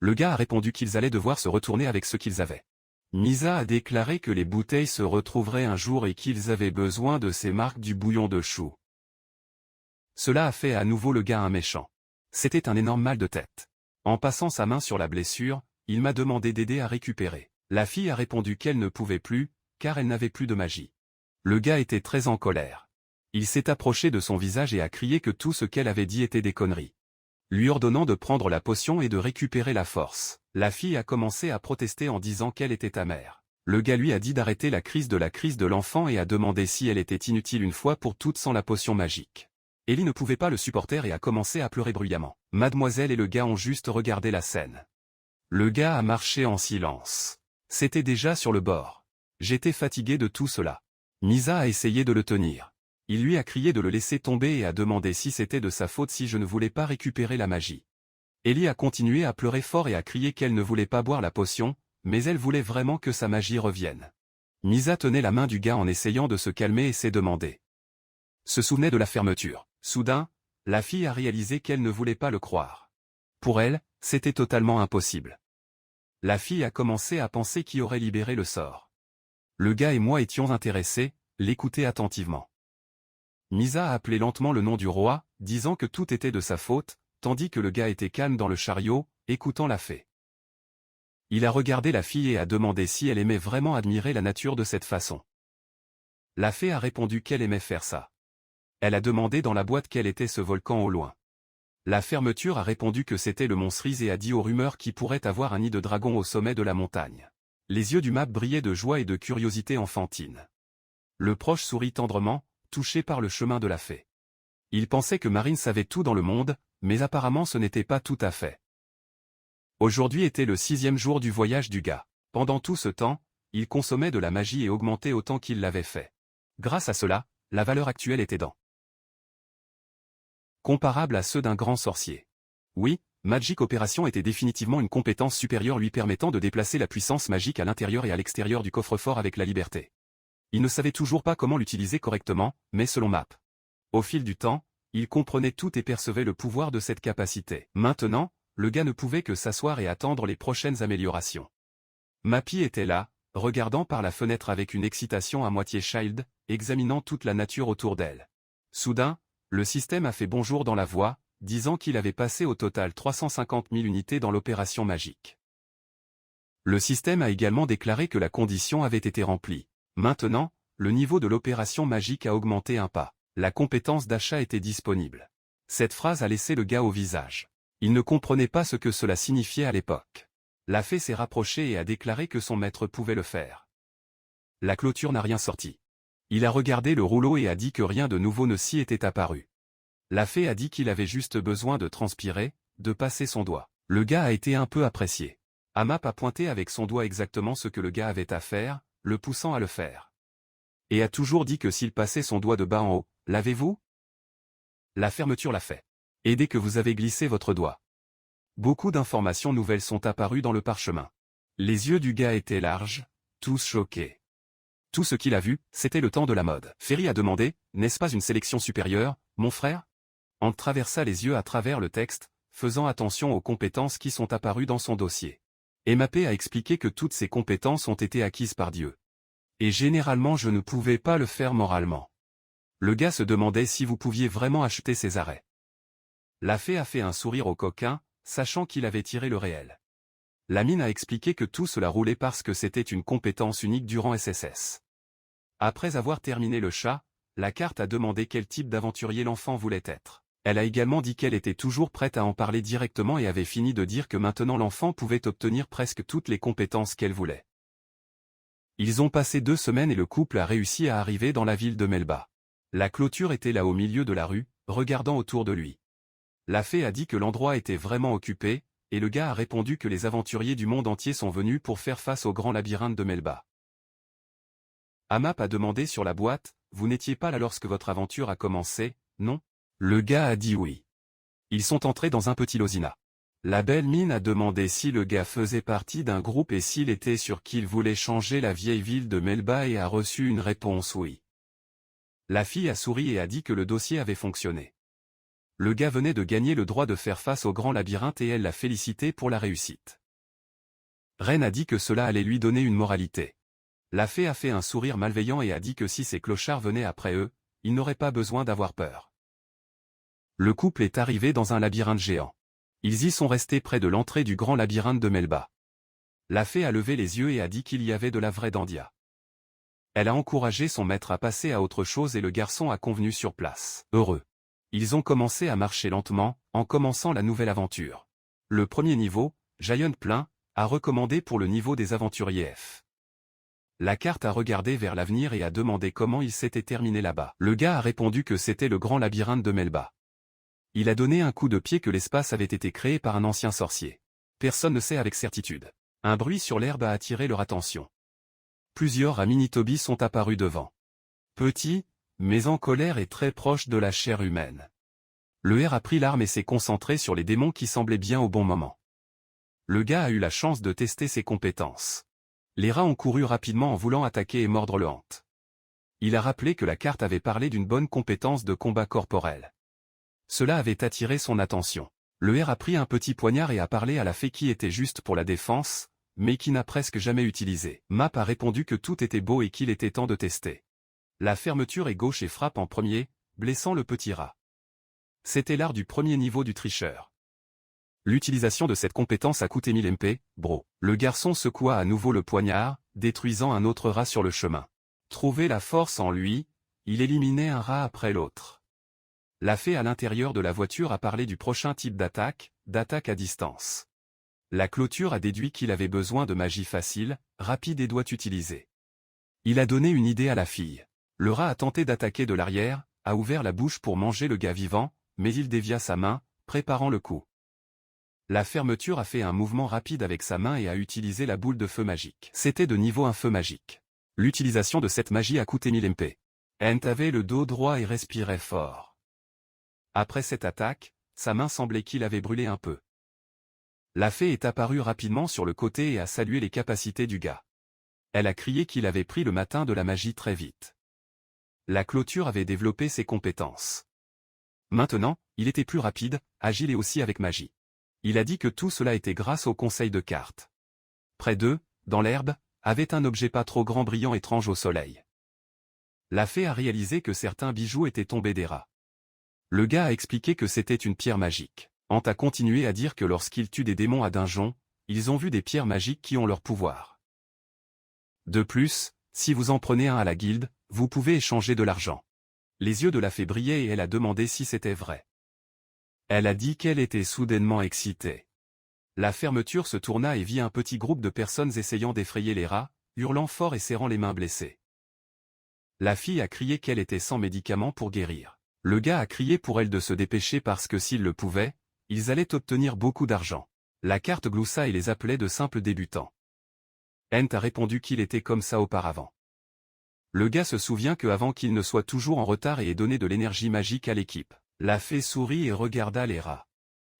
Le gars a répondu qu'ils allaient devoir se retourner avec ce qu'ils avaient. Misa a déclaré que les bouteilles se retrouveraient un jour et qu'ils avaient besoin de ces marques du bouillon de chou. Cela a fait à nouveau le gars un méchant. C'était un énorme mal de tête. En passant sa main sur la blessure, il m'a demandé d'aider à récupérer. La fille a répondu qu'elle ne pouvait plus, car elle n'avait plus de magie. Le gars était très en colère. Il s'est approché de son visage et a crié que tout ce qu'elle avait dit était des conneries. Lui ordonnant de prendre la potion et de récupérer la force. La fille a commencé à protester en disant qu'elle était amère. Le gars lui a dit d'arrêter la crise de l'enfant et a demandé si elle était inutile une fois pour toutes sans la potion magique. Ellie ne pouvait pas le supporter et a commencé à pleurer bruyamment. Mademoiselle et le gars ont juste regardé la scène. Le gars a marché en silence. C'était déjà sur le bord. J'étais fatigué de tout cela. Misa a essayé de le tenir. Il lui a crié de le laisser tomber et a demandé si c'était de sa faute si je ne voulais pas récupérer la magie. Ellie a continué à pleurer fort et a crié qu'elle ne voulait pas boire la potion, mais elle voulait vraiment que sa magie revienne. Misa tenait la main du gars en essayant de se calmer et s'est demandé. Se souvenait de la fermeture. Soudain, la fille a réalisé qu'elle ne voulait pas le croire. Pour elle, c'était totalement impossible. La fille a commencé à penser qui aurait libéré le sort. Le gars et moi étions intéressés, l'écoutaient attentivement. Misa a appelé lentement le nom du roi, disant que tout était de sa faute, tandis que le gars était calme dans le chariot, écoutant la fée. Il a regardé la fille et a demandé si elle aimait vraiment admirer la nature de cette façon. La fée a répondu qu'elle aimait faire ça. Elle a demandé dans la boîte quel était ce volcan au loin. La fermeture a répondu que c'était le mont Sriz et a dit aux rumeurs qu'il pourrait avoir un nid de dragon au sommet de la montagne. Les yeux du map brillaient de joie et de curiosité enfantine. Le proche sourit tendrement, touché par le chemin de la fée. Il pensait que Marine savait tout dans le monde, mais apparemment ce n'était pas tout à fait. Aujourd'hui était le 6e jour du voyage du gars. Pendant tout ce temps, il consommait de la magie et augmentait autant qu'il l'avait fait. Grâce à cela, la valeur actuelle était comparable à ceux d'un grand sorcier. Oui, Magic Opération était définitivement une compétence supérieure lui permettant de déplacer la puissance magique à l'intérieur et à l'extérieur du coffre-fort avec la liberté. Il ne savait toujours pas comment l'utiliser correctement, mais selon Map. Au fil du temps, il comprenait tout et percevait le pouvoir de cette capacité. Maintenant, le gars ne pouvait que s'asseoir et attendre les prochaines améliorations. Mappy était là, regardant par la fenêtre avec une excitation à moitié child, examinant toute la nature autour d'elle. Soudain, le système a fait bonjour dans la voix, disant qu'il avait passé au total 350 000 unités dans l'opération magique. Le système a également déclaré que la condition avait été remplie. Maintenant, le niveau de l'opération magique a augmenté un pas. La compétence d'achat était disponible. Cette phrase a laissé le gars au visage. Il ne comprenait pas ce que cela signifiait à l'époque. La fée s'est rapprochée et a déclaré que son maître pouvait le faire. La clôture n'a rien sorti. Il a regardé le rouleau et a dit que rien de nouveau ne s'y était apparu. La fée a dit qu'il avait juste besoin de transpirer, de passer son doigt. Le gars a été un peu apprécié. Amap a pointé avec son doigt exactement ce que le gars avait à faire, le poussant à le faire. Et a toujours dit que s'il passait son doigt de bas en haut, l'avez-vous? La fermeture l'a fait. Et dès que vous avez glissé votre doigt. Beaucoup d'informations nouvelles sont apparues dans le parchemin. Les yeux du gars étaient larges, tous choqués. Tout ce qu'il a vu, c'était le temps de la mode. Ferry a demandé, n'est-ce pas une sélection supérieure, mon frère? Hank traversa les yeux à travers le texte, faisant attention aux compétences qui sont apparues dans son dossier. Map a expliqué que toutes ces compétences ont été acquises par Dieu. Et généralement je ne pouvais pas le faire moralement. Le gars se demandait si vous pouviez vraiment acheter ces arrêts. La fée a fait un sourire au coquin, sachant qu'il avait tiré le réel. La mine a expliqué que tout cela roulait parce que c'était une compétence unique durant SSS. Après avoir terminé le chat, la carte a demandé quel type d'aventurier l'enfant voulait être. Elle a également dit qu'elle était toujours prête à en parler directement et avait fini de dire que maintenant l'enfant pouvait obtenir presque toutes les compétences qu'elle voulait. Ils ont passé 2 semaines et le couple a réussi à arriver dans la ville de Melba. La clôture était là au milieu de la rue, regardant autour de lui. La fée a dit que l'endroit était vraiment occupé, et le gars a répondu que les aventuriers du monde entier sont venus pour faire face au grand labyrinthe de Melba. Amap a demandé sur la boîte, vous n'étiez pas là lorsque votre aventure a commencé, non? Le gars a dit oui. Ils sont entrés dans un petit losina. La belle mine a demandé si le gars faisait partie d'un groupe et s'il était sûr qu'il voulait changer la vieille ville de Melba et a reçu une réponse oui. La fille a souri et a dit que le dossier avait fonctionné. Le gars venait de gagner le droit de faire face au grand labyrinthe et elle l'a félicité pour la réussite. Ren a dit que cela allait lui donner une moralité. La fée a fait un sourire malveillant et a dit que si ces clochards venaient après eux, ils n'auraient pas besoin d'avoir peur. Le couple est arrivé dans un labyrinthe géant. Ils y sont restés près de l'entrée du grand labyrinthe de Melba. La fée a levé les yeux et a dit qu'il y avait de la vraie dandia. Elle a encouragé son maître à passer à autre chose et le garçon a convenu sur place. Heureux. Ils ont commencé à marcher lentement, en commençant la nouvelle aventure. Le premier niveau, Giant Plein, a recommandé pour le niveau des aventuriers F. La carte a regardé vers l'avenir et a demandé comment il s'était terminé là-bas. Le gars a répondu que c'était le grand labyrinthe de Melba. Il a donné un coup de pied que l'espace avait été créé par un ancien sorcier. Personne ne sait avec certitude. Un bruit sur l'herbe a attiré leur attention. Plusieurs Aminitobi sont apparus devant. Petits, mais en colère et très proches de la chair humaine. Le R a pris l'arme et s'est concentré sur les démons qui semblaient bien au bon moment. Le gars a eu la chance de tester ses compétences. Les rats ont couru rapidement en voulant attaquer et mordre le hante. Il a rappelé que la carte avait parlé d'une bonne compétence de combat corporel. Cela avait attiré son attention. Le R a pris un petit poignard et a parlé à la fée qui était juste pour la défense, mais qui n'a presque jamais utilisé. Map a répondu que tout était beau et qu'il était temps de tester. La fermeture est gauche et frappe en premier, blessant le petit rat. C'était l'art du premier niveau du tricheur. L'utilisation de cette compétence a coûté 1000 MP, bro. Le garçon secoua à nouveau le poignard, détruisant un autre rat sur le chemin. Trouver la force en lui, il éliminait un rat après l'autre. La fée à l'intérieur de la voiture a parlé du prochain type d'attaque à distance. La clôture a déduit qu'il avait besoin de magie facile, rapide et doit utiliser. Il a donné une idée à la fille. Le rat a tenté d'attaquer de l'arrière, a ouvert la bouche pour manger le gars vivant, mais il dévia sa main, préparant le coup. La fermeture a fait un mouvement rapide avec sa main et a utilisé la boule de feu magique. C'était de niveau 1 feu magique. L'utilisation de cette magie a coûté 1000 MP. Ent avait le dos droit et respirait fort. Après cette attaque, sa main semblait qu'il avait brûlé un peu. La fée est apparue rapidement sur le côté et a salué les capacités du gars. Elle a crié qu'il avait pris le matin de la magie très vite. La clôture avait développé ses compétences. Maintenant, il était plus rapide, agile et aussi avec magie. Il a dit que tout cela était grâce au conseil de cartes. Près d'eux, dans l'herbe, avait un objet pas trop grand brillant étrange au soleil. La fée a réalisé que certains bijoux étaient tombés des rats. Le gars a expliqué que c'était une pierre magique. Ant a continué à dire que lorsqu'ils tuent des démons à Dungeon, ils ont vu des pierres magiques qui ont leur pouvoir. De plus, si vous en prenez un à la guilde, vous pouvez échanger de l'argent. Les yeux de la fée brillaient et elle a demandé si c'était vrai. Elle a dit qu'elle était soudainement excitée. La fermeture se tourna et vit un petit groupe de personnes essayant d'effrayer les rats, hurlant fort et serrant les mains blessées. La fille a crié qu'elle était sans médicaments pour guérir. Le gars a crié pour elle de se dépêcher parce que s'ils le pouvaient, ils allaient obtenir beaucoup d'argent. La carte gloussa et les appelait de simples débutants. Ent a répondu qu'il était comme ça auparavant. Le gars se souvient que avant qu'il ne soit toujours en retard et ait donné de l'énergie magique à l'équipe. La fée sourit et regarda les rats.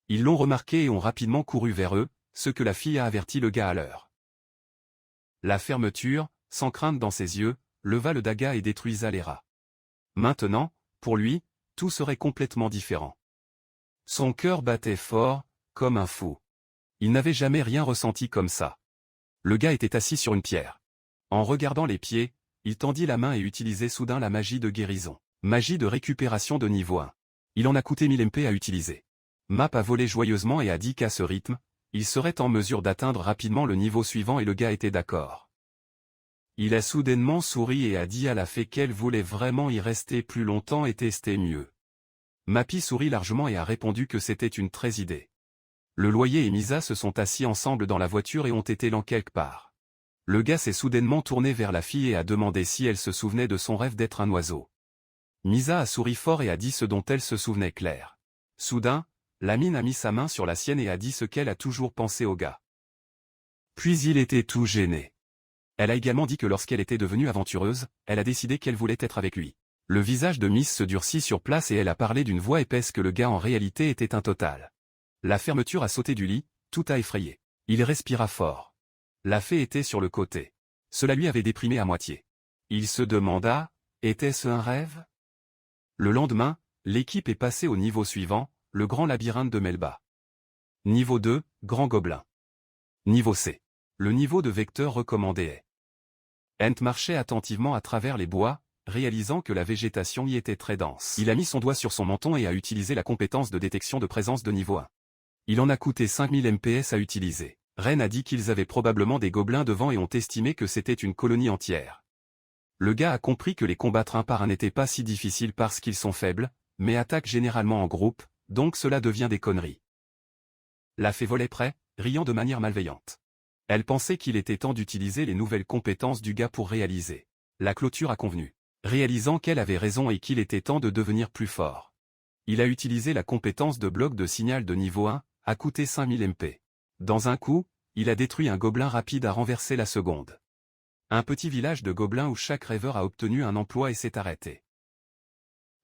Ils l'ont remarqué et ont rapidement couru vers eux, ce que la fille a averti le gars à l'heure. La fermeture, sans crainte dans ses yeux, leva le daga et détruisa les rats. Maintenant, pour lui, tout serait complètement différent. Son cœur battait fort, comme un fou. Il n'avait jamais rien ressenti comme ça. Le gars était assis sur une pierre. En regardant les pieds, il tendit la main et utilisait soudain la magie de guérison. Magie de récupération de niveau 1. Il en a coûté 1000 MP à utiliser. Map a volé joyeusement et a dit qu'à ce rythme, il serait en mesure d'atteindre rapidement le niveau suivant et le gars était d'accord. Il a soudainement souri et a dit à la fée qu'elle voulait vraiment y rester plus longtemps et tester mieux. Mappy sourit largement et a répondu que c'était une très idée. Le loyer et Misa se sont assis ensemble dans la voiture et ont été lents quelque part. Le gars s'est soudainement tourné vers la fille et a demandé si elle se souvenait de son rêve d'être un oiseau. Misa a souri fort et a dit ce dont elle se souvenait clair. Soudain, la mine a mis sa main sur la sienne et a dit ce qu'elle a toujours pensé au gars. Puis il était tout gêné. Elle a également dit que lorsqu'elle était devenue aventureuse, elle a décidé qu'elle voulait être avec lui. Le visage de Miss se durcit sur place et elle a parlé d'une voix épaisse que le gars en réalité était un total. La fermeture a sauté du lit, tout a effrayé. Il respira fort. La fée était sur le côté. Cela lui avait déprimé à moitié. Il se demanda, était-ce un rêve? Le lendemain, l'équipe est passée au niveau suivant, le grand labyrinthe de Melba. Niveau 2, Grand Gobelin. Niveau C. Le niveau de vecteur recommandé est. Ent marchait attentivement à travers les bois, réalisant que la végétation y était très dense. Il a mis son doigt sur son menton et a utilisé la compétence de détection de présence de niveau 1. Il en a coûté 5000 MPS à utiliser. Ren a dit qu'ils avaient probablement des gobelins devant et ont estimé que c'était une colonie entière. Le gars a compris que les combattre un par un n'était pas si difficile parce qu'ils sont faibles, mais attaquent généralement en groupe, donc cela devient des conneries. La fée volait près, riant de manière malveillante. Elle pensait qu'il était temps d'utiliser les nouvelles compétences du gars pour réaliser. La clôture a convenu. Réalisant qu'elle avait raison et qu'il était temps de devenir plus fort. Il a utilisé la compétence de bloc de signal de niveau 1, a coûté 5000 MP. Dans un coup, il a détruit un gobelin rapide à renverser la seconde. Un petit village de gobelins où chaque rêveur a obtenu un emploi et s'est arrêté.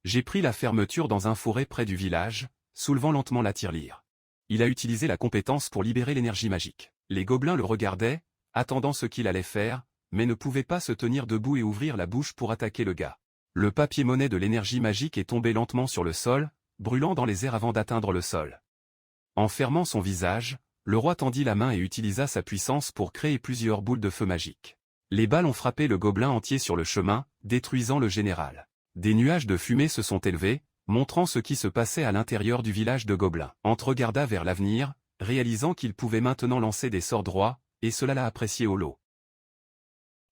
J'ai pris la fermeture dans un fourré près du village, soulevant lentement la tirelire. Il a utilisé la compétence pour libérer l'énergie magique. Les gobelins le regardaient, attendant ce qu'il allait faire, mais ne pouvaient pas se tenir debout et ouvrir la bouche pour attaquer le gars. Le papier-monnaie de l'énergie magique est tombé lentement sur le sol, brûlant dans les airs avant d'atteindre le sol. En fermant son visage, le roi tendit la main et utilisa sa puissance pour créer plusieurs boules de feu magiques. Les balles ont frappé le gobelin entier sur le chemin, détruisant le général. Des nuages de fumée se sont élevés, montrant ce qui se passait à l'intérieur du village de gobelins. Ant regarda vers l'avenir, réalisant qu'il pouvait maintenant lancer des sorts droits, et cela l'a apprécié au lot.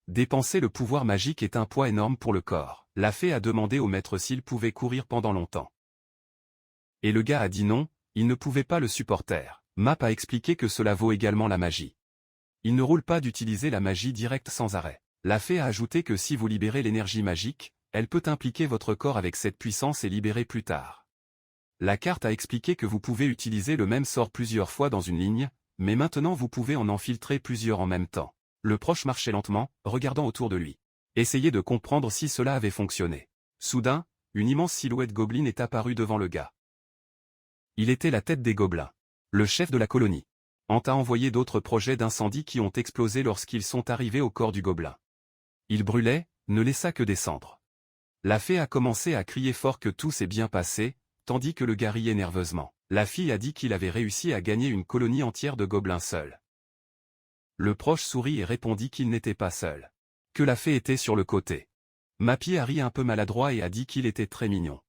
Dépenser le pouvoir magique est un poids énorme pour le corps. La fée a demandé au maître s'il pouvait courir pendant longtemps. Et le gars a dit non, il ne pouvait pas le supporter. Map a expliqué que cela vaut également la magie. Il ne roule pas d'utiliser la magie directe sans arrêt. La fée a ajouté que si vous libérez l'énergie magique, elle peut impliquer votre corps avec cette puissance et libérer plus tard. La carte a expliqué que vous pouvez utiliser le même sort plusieurs fois dans une ligne, mais maintenant vous pouvez en infiltrer plusieurs en même temps. Le proche marchait lentement, regardant autour de lui. Essayez de comprendre si cela avait fonctionné. Soudain, une immense silhouette gobeline est apparue devant le gars. Il était la tête des gobelins. Le chef de la colonie. Ant a envoyé d'autres projets d'incendie qui ont explosé lorsqu'ils sont arrivés au corps du gobelin. Il brûlait, ne laissa que des cendres. La fée a commencé à crier fort que tout s'est bien passé, tandis que le gars riait nerveusement. La fille a dit qu'il avait réussi à gagner une colonie entière de gobelins seuls. Le proche sourit et répondit qu'il n'était pas seul. Que la fée était sur le côté. Mappy a ri un peu maladroit et a dit qu'il était très mignon.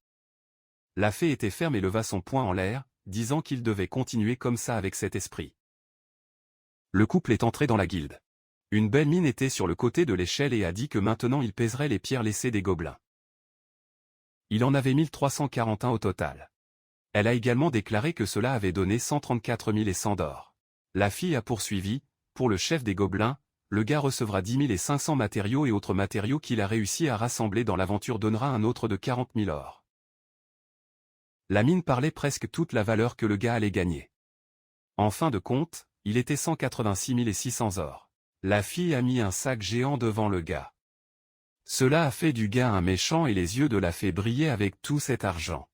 La fée était ferme et leva son poing en l'air, disant qu'il devait continuer comme ça avec cet esprit. Le couple est entré dans la guilde. Une belle mine était sur le côté de l'échelle et a dit que maintenant il pèserait les pierres laissées des gobelins. Il en avait 1341 au total. Elle a également déclaré que cela avait donné 134 100 d'or. La fille a poursuivi, pour le chef des gobelins, le gars recevra 10 500 matériaux et autres matériaux qu'il a réussi à rassembler dans l'aventure donnera un autre de 40 000 or. La mine parlait presque toute la valeur que le gars allait gagner. En fin de compte, il était 186 600 or. La fille a mis un sac géant devant le gars. Cela a fait du gars un méchant et les yeux de la fée brillaient avec tout cet argent.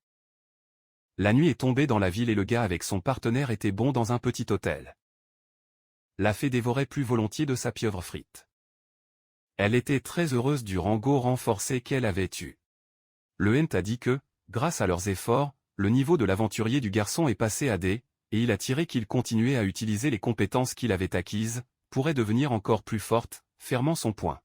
La nuit est tombée dans la ville et le gars avec son partenaire était bon dans un petit hôtel. La fée dévorait plus volontiers de sa pieuvre frite. Elle était très heureuse du rango renforcé qu'elle avait eu. Le Ent a dit que, grâce à leurs efforts, le niveau de l'aventurier du garçon est passé à D, et il a tiré qu'il continuait à utiliser les compétences qu'il avait acquises, pourrait devenir encore plus forte, fermant son poing.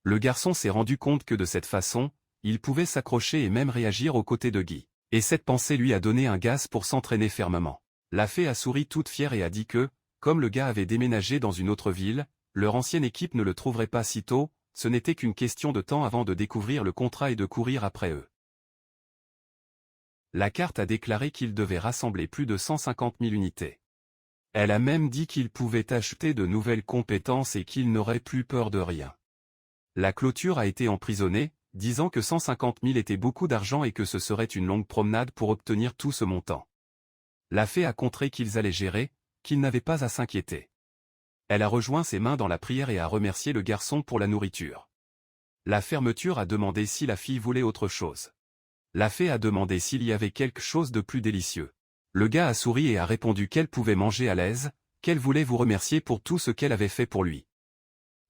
Le garçon s'est rendu compte que de cette façon, il pouvait s'accrocher et même réagir aux côtés de Guy. Et cette pensée lui a donné un gaz pour s'entraîner fermement. La fée a souri toute fière et a dit que, comme le gars avait déménagé dans une autre ville, leur ancienne équipe ne le trouverait pas si tôt, ce n'était qu'une question de temps avant de découvrir le contrat et de courir après eux. La carte a déclaré qu'il devait rassembler plus de 150 000 unités. Elle a même dit qu'il pouvait acheter de nouvelles compétences et qu'il n'aurait plus peur de rien. La clôture a été emprisonnée, disant que 150 000 était beaucoup d'argent et que ce serait une longue promenade pour obtenir tout ce montant. La fée a contré qu'ils allaient gérer, qu'ils n'avaient pas à s'inquiéter. Elle a rejoint ses mains dans la prière et a remercié le garçon pour la nourriture. La fermeture a demandé si la fille voulait autre chose. La fée a demandé s'il y avait quelque chose de plus délicieux. Le gars a souri et a répondu qu'elle pouvait manger à l'aise, qu'elle voulait vous remercier pour tout ce qu'elle avait fait pour lui.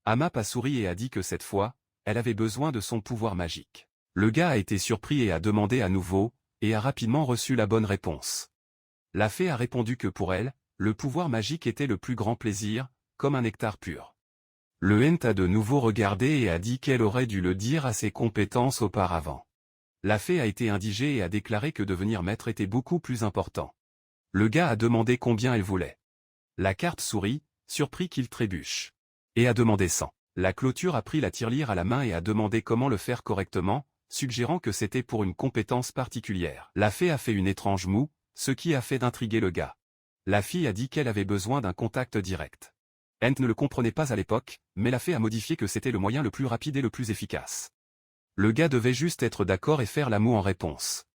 Amap a souri et a dit que cette fois, elle avait besoin de son pouvoir magique. Le gars a été surpris et a demandé à nouveau, et a rapidement reçu la bonne réponse. La fée a répondu que pour elle, le pouvoir magique était le plus grand plaisir, comme un nectar pur. Le Ent a de nouveau regardé et a dit qu'elle aurait dû le dire à ses compétences auparavant. La fée a été indigée et a déclaré que devenir maître était beaucoup plus important. Le gars a demandé combien elle voulait. La carte sourit, surpris qu'il trébuche. Et a demandé 100. La clôture a pris la tirelire à la main et a demandé comment le faire correctement, suggérant que c'était pour une compétence particulière. La fée a fait une étrange moue, ce qui a fait d'intriguer le gars. La fille a dit qu'elle avait besoin d'un contact direct. Ent ne le comprenait pas à l'époque, mais la fée a modifié que c'était le moyen le plus rapide et le plus efficace. Le gars devait juste être d'accord et faire la moue en réponse.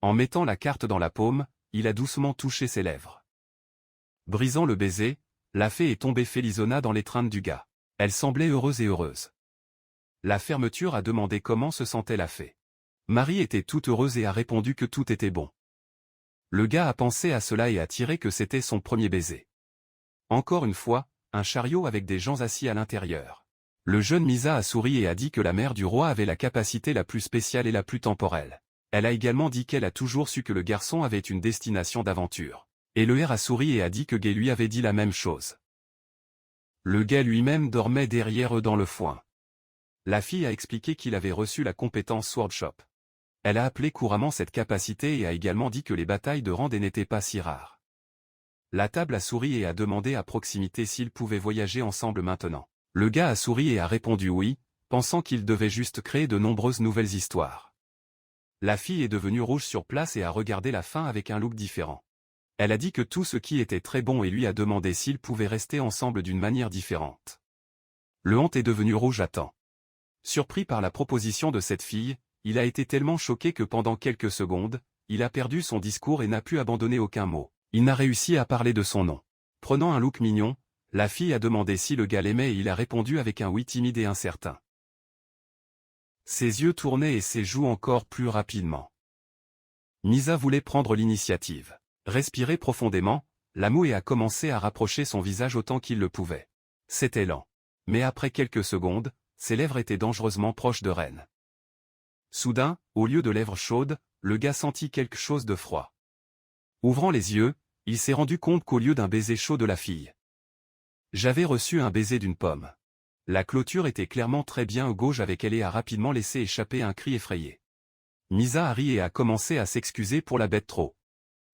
En mettant la carte dans la paume, il a doucement touché ses lèvres. Brisant le baiser, la fée est tombée Félizona dans l'étreinte du gars. Elle semblait heureuse et heureuse. La fermeture a demandé comment se sentait la fée. Marie était toute heureuse et a répondu que tout était bon. Le gars a pensé à cela et a tiré que c'était son premier baiser. Encore une fois, un chariot avec des gens assis à l'intérieur. Le jeune Misa a souri et a dit que la mère du roi avait la capacité la plus spéciale et la plus temporelle. Elle a également dit qu'elle a toujours su que le garçon avait une destination d'aventure. Et le R a souri et a dit que Gay lui avait dit la même chose. Le gars lui-même dormait derrière eux dans le foin. La fille a expliqué qu'il avait reçu la compétence Swordshop. Elle a appelé couramment cette capacité et a également dit que les batailles de Randé n'étaient pas si rares. La table a souri et a demandé à proximité s'ils pouvaient voyager ensemble maintenant. Le gars a souri et a répondu oui, pensant qu'il devait juste créer de nombreuses nouvelles histoires. La fille est devenue rouge sur place et a regardé la fin avec un look différent. Elle a dit que tout ce qui était très bon et lui a demandé s'ils pouvaient rester ensemble d'une manière différente. Le Hont est devenu rouge à temps. Surpris par la proposition de cette fille, il a été tellement choqué que pendant quelques secondes, il a perdu son discours et n'a pu abandonner aucun mot. Il n'a réussi à parler de son nom. Prenant un look mignon, la fille a demandé si le gars l'aimait et il a répondu avec un oui timide et incertain. Ses yeux tournaient et ses joues encore plus rapidement. Misa voulait prendre l'initiative. Respirer profondément, la mouée a commencé à rapprocher son visage autant qu'il le pouvait. C'était lent. Mais après quelques secondes, ses lèvres étaient dangereusement proches de Ren. Soudain, au lieu de lèvres chaudes, le gars sentit quelque chose de froid. Ouvrant les yeux, il s'est rendu compte qu'au lieu d'un baiser chaud de la fille, j'avais reçu un baiser d'une pomme. La clôture était clairement très bien gauche avec elle et a rapidement laissé échapper un cri effrayé. Misa a ri et a commencé à s'excuser pour la bête trop.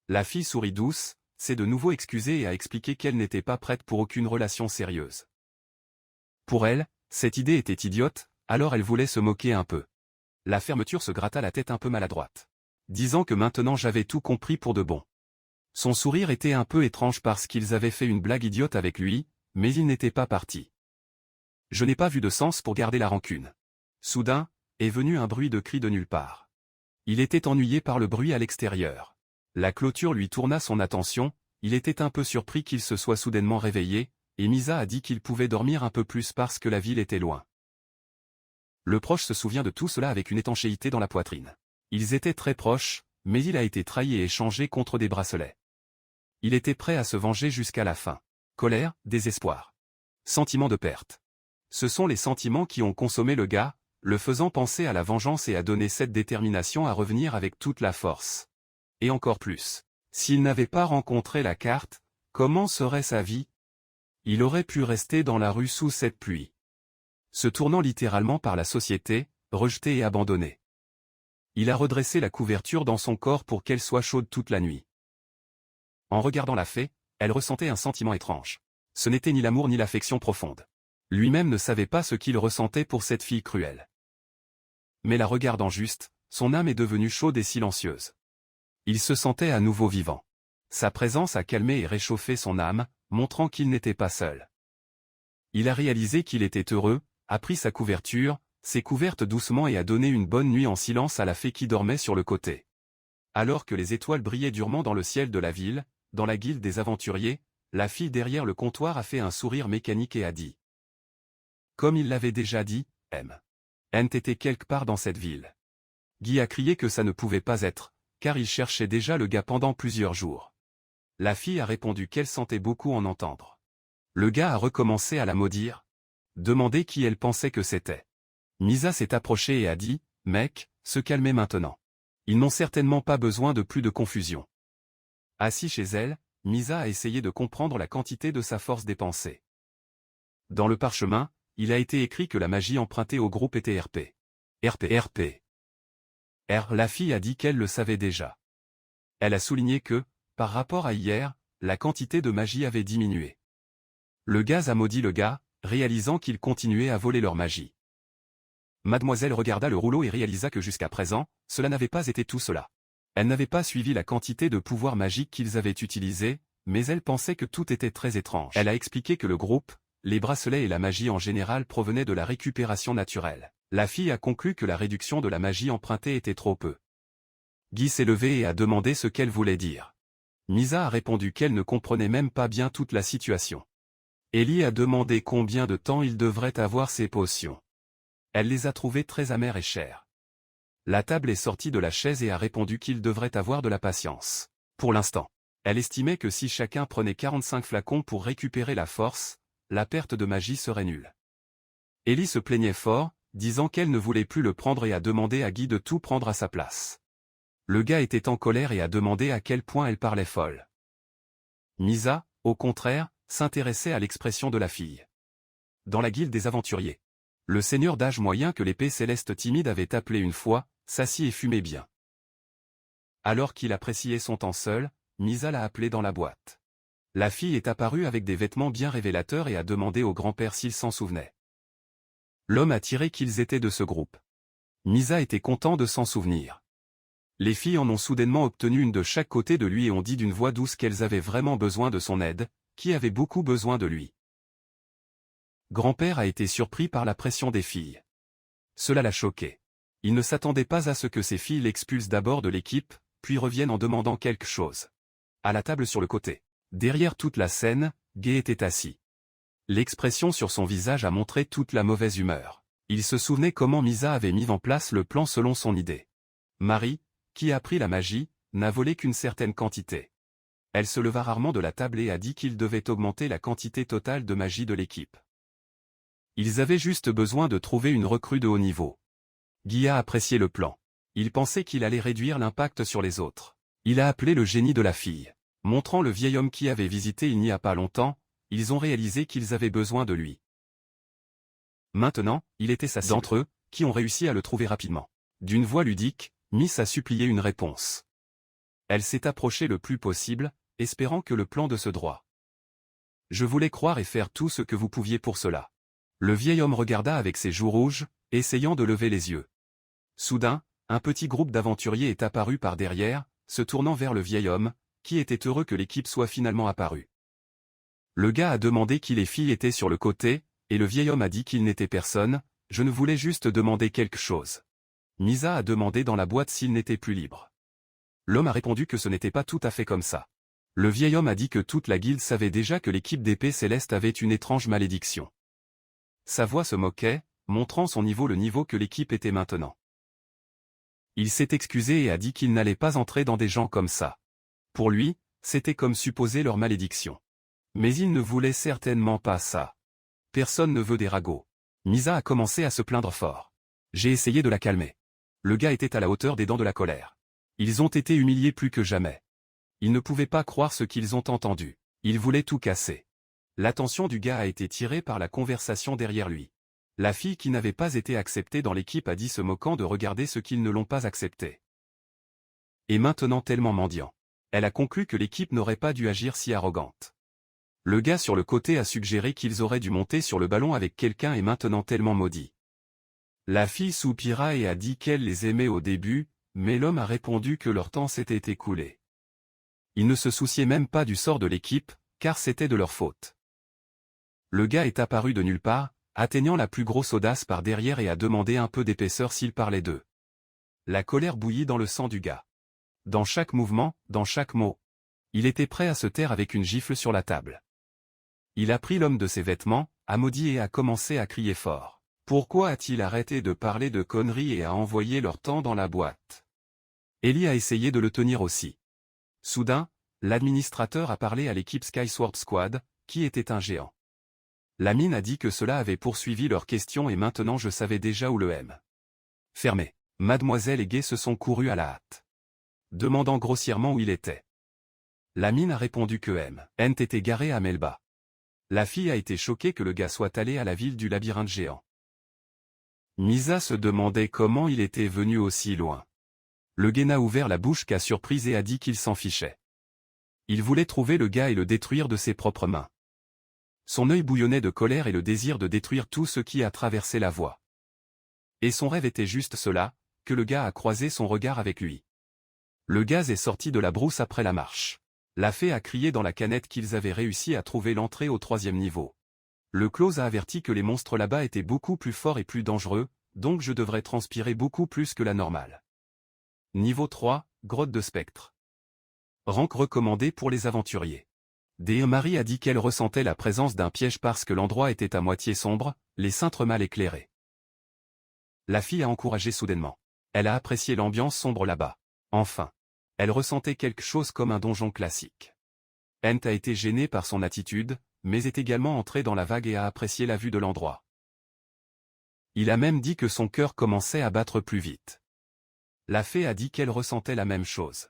La fille sourit douce, s'est de nouveau excusée et a expliqué qu'elle n'était pas prête pour aucune relation sérieuse. Pour elle, cette idée était idiote, alors elle voulait se moquer un peu. La fermeture se gratta la tête un peu maladroite, disant que maintenant j'avais tout compris pour de bon. Son sourire était un peu étrange parce qu'ils avaient fait une blague idiote avec lui, mais il n'était pas parti. Je n'ai pas vu de sens pour garder la rancune. Soudain, est venu un bruit de cri de nulle part. Il était ennuyé par le bruit à l'extérieur. La clôture lui tourna son attention, il était un peu surpris qu'il se soit soudainement réveillé, et Misa a dit qu'il pouvait dormir un peu plus parce que la ville était loin. Le proche se souvient de tout cela avec une étanchéité dans la poitrine. Ils étaient très proches, mais il a été trahi et échangé contre des bracelets. Il était prêt à se venger jusqu'à la fin. Colère, désespoir. Sentiment de perte. Ce sont les sentiments qui ont consommé le gars, le faisant penser à la vengeance et à donner cette détermination à revenir avec toute la force. Et encore plus. S'il n'avait pas rencontré la carte, comment serait sa vie? Il aurait pu rester dans la rue sous cette pluie. Se tournant littéralement par la société, rejeté et abandonné. Il a redressé la couverture dans son corps pour qu'elle soit chaude toute la nuit. En regardant la fée, elle ressentait un sentiment étrange. Ce n'était ni l'amour ni l'affection profonde. Lui-même ne savait pas ce qu'il ressentait pour cette fille cruelle. Mais la regardant juste, son âme est devenue chaude et silencieuse. Il se sentait à nouveau vivant. Sa présence a calmé et réchauffé son âme, montrant qu'il n'était pas seul. Il a réalisé qu'il était heureux, a pris sa couverture, s'est couverte doucement et a donné une bonne nuit en silence à la fée qui dormait sur le côté. Alors que les étoiles brillaient durement dans le ciel de la ville, dans la guilde des aventuriers, la fille derrière le comptoir a fait un sourire mécanique et a dit. Comme il l'avait déjà dit, aime. Ent était quelque part dans cette ville. Guy a crié que ça ne pouvait pas être, car il cherchait déjà le gars pendant plusieurs jours. La fille a répondu qu'elle sentait beaucoup en entendre. Le gars a recommencé à la maudire. Demandé qui elle pensait que c'était. Misa s'est approchée et a dit, « Mec, se calmer maintenant. Ils n'ont certainement pas besoin de plus de confusion. » Assis chez elle, Misa a essayé de comprendre la quantité de sa force dépensée. Dans le parchemin, il a été écrit que la magie empruntée au groupe était RP. RP. La fille a dit qu'elle le savait déjà. Elle a souligné que, par rapport à hier, la quantité de magie avait diminué. Le gaz a maudit le gars, réalisant qu'il continuait à voler leur magie. Mademoiselle regarda le rouleau et réalisa que jusqu'à présent, cela n'avait pas été tout cela. Elle n'avait pas suivi la quantité de pouvoirs magiques qu'ils avaient utilisés, mais elle pensait que tout était très étrange. Elle a expliqué que le groupe, les bracelets et la magie en général provenaient de la récupération naturelle. La fille a conclu que la réduction de la magie empruntée était trop peu. Guy s'est levé et a demandé ce qu'elle voulait dire. Misa a répondu qu'elle ne comprenait même pas bien toute la situation. Ellie a demandé combien de temps il devrait avoir ces potions. Elle les a trouvées très amères et chères. La table est sortie de la chaise et a répondu qu'il devrait avoir de la patience. Pour l'instant, elle estimait que si chacun prenait 45 flacons pour récupérer la force, la perte de magie serait nulle. Ellie se plaignait fort, disant qu'elle ne voulait plus le prendre et a demandé à Guy de tout prendre à sa place. Le gars était en colère et a demandé à quel point elle parlait folle. Misa, au contraire, s'intéressait à l'expression de la fille. Dans la guilde des aventuriers, le seigneur d'âge moyen que l'épée céleste timide avait appelé une fois, s'assit et fumait bien. Alors qu'il appréciait son temps seul, Misa l'a appelé dans la boîte. La fille est apparue avec des vêtements bien révélateurs et a demandé au grand-père s'il s'en souvenait. L'homme a tiré qu'ils étaient de ce groupe. Misa était content de s'en souvenir. Les filles en ont soudainement obtenu une de chaque côté de lui et ont dit d'une voix douce qu'elles avaient vraiment besoin de son aide, qui avait beaucoup besoin de lui. Grand-père a été surpris par la pression des filles. Cela l'a choqué. Il ne s'attendait pas à ce que ses filles l'expulsent d'abord de l'équipe, puis reviennent en demandant quelque chose. À la table sur le côté, derrière toute la scène, Guy était assis. L'expression sur son visage a montré toute la mauvaise humeur. Il se souvenait comment Misa avait mis en place le plan selon son idée. Marie, qui a appris la magie, n'a volé qu'une certaine quantité. Elle se leva rarement de la table et a dit qu'il devait augmenter la quantité totale de magie de l'équipe. Ils avaient juste besoin de trouver une recrue de haut niveau. Guy a apprécié le plan. Il pensait qu'il allait réduire l'impact sur les autres. Il a appelé le génie de la fille. Montrant le vieil homme qui avait visité il n'y a pas longtemps, ils ont réalisé qu'ils avaient besoin de lui. Maintenant, il était sa cible. D'entre eux, qui ont réussi à le trouver rapidement. D'une voix ludique, Miss a supplié une réponse. Elle s'est approchée le plus possible, espérant que le plan de ce droit. Je voulais croire et faire tout ce que vous pouviez pour cela. Le vieil homme regarda avec ses joues rouges, essayant de lever les yeux. Soudain, un petit groupe d'aventuriers est apparu par derrière, se tournant vers le vieil homme, qui était heureux que l'équipe soit finalement apparue. Le gars a demandé qui les filles étaient sur le côté, et le vieil homme a dit qu'il n'était personne, je ne voulais juste demander quelque chose. Misa a demandé dans la boîte s'il n'était plus libre. L'homme a répondu que ce n'était pas tout à fait comme ça. Le vieil homme a dit que toute la guilde savait déjà que l'équipe d'épée céleste avait une étrange malédiction. Sa voix se moquait, montrant son niveau le niveau que l'équipe était maintenant. Il s'est excusé et a dit qu'il n'allait pas entrer dans des gens comme ça. Pour lui, c'était comme supposer leur malédiction. Mais il ne voulait certainement pas ça. Personne ne veut des ragots. Misa a commencé à se plaindre fort. J'ai essayé de la calmer. Le gars était à la hauteur des dents de la colère. Ils ont été humiliés plus que jamais. Ils ne pouvaient pas croire ce qu'ils ont entendu. Ils voulaient tout casser. L'attention du gars a été tirée par la conversation derrière lui. La fille qui n'avait pas été acceptée dans l'équipe a dit se moquant de regarder ceux qui ne l'ont pas acceptée. Et maintenant tellement mendiant. Elle a conclu que l'équipe n'aurait pas dû agir si arrogante. Le gars sur le côté a suggéré qu'ils auraient dû monter sur le ballon avec quelqu'un et maintenant tellement maudit. La fille soupira et a dit qu'elle les aimait au début, mais l'homme a répondu que leur temps s'était écoulé. Il ne se souciait même pas du sort de l'équipe, car c'était de leur faute. Le gars est apparu de nulle part, atteignant la plus grosse audace par derrière et a demandé un peu d'épaisseur s'il parlait d'eux. La colère bouillit dans le sang du gars. Dans chaque mouvement, dans chaque mot. Il était prêt à se taire avec une gifle sur la table. Il a pris l'homme de ses vêtements, a maudit et a commencé à crier fort. Pourquoi a-t-il arrêté de parler de conneries et a envoyé leur temps dans la boîte? Ellie a essayé de le tenir aussi. Soudain, l'administrateur a parlé à l'équipe Skyward Squad, qui était un géant. La mine a dit que cela avait poursuivi leurs questions et maintenant je savais déjà où le M. Fermé. Mademoiselle et Gay se sont courus à la hâte, demandant grossièrement où il était. La mine a répondu que Ent était garé à Melba. La fille a été choquée que le gars soit allé à la ville du labyrinthe géant. Misa se demandait comment il était venu aussi loin. Le gars n'a ouvert la bouche qu'à surprise et a dit qu'il s'en fichait. Il voulait trouver le gars et le détruire de ses propres mains. Son œil bouillonnait de colère et le désir de détruire tout ce qui a traversé la voie. Et son rêve était juste cela, que le gars a croisé son regard avec lui. Le gaz est sorti de la brousse après la marche. La fée a crié dans la canette qu'ils avaient réussi à trouver l'entrée au 3e niveau. Le close a averti que les monstres là-bas étaient beaucoup plus forts et plus dangereux, donc je devrais transpirer beaucoup plus que la normale. Niveau 3, grotte de spectre. Rank recommandé pour les aventuriers. Marie a dit qu'elle ressentait la présence d'un piège parce que l'endroit était à moitié sombre, les cintres mal éclairés. La fille a encouragé soudainement. Elle a apprécié l'ambiance sombre là-bas. Enfin. Elle ressentait quelque chose comme un donjon classique. Ent a été gêné par son attitude, mais est également entré dans la vague et a apprécié la vue de l'endroit. Il a même dit que son cœur commençait à battre plus vite. La fée a dit qu'elle ressentait la même chose.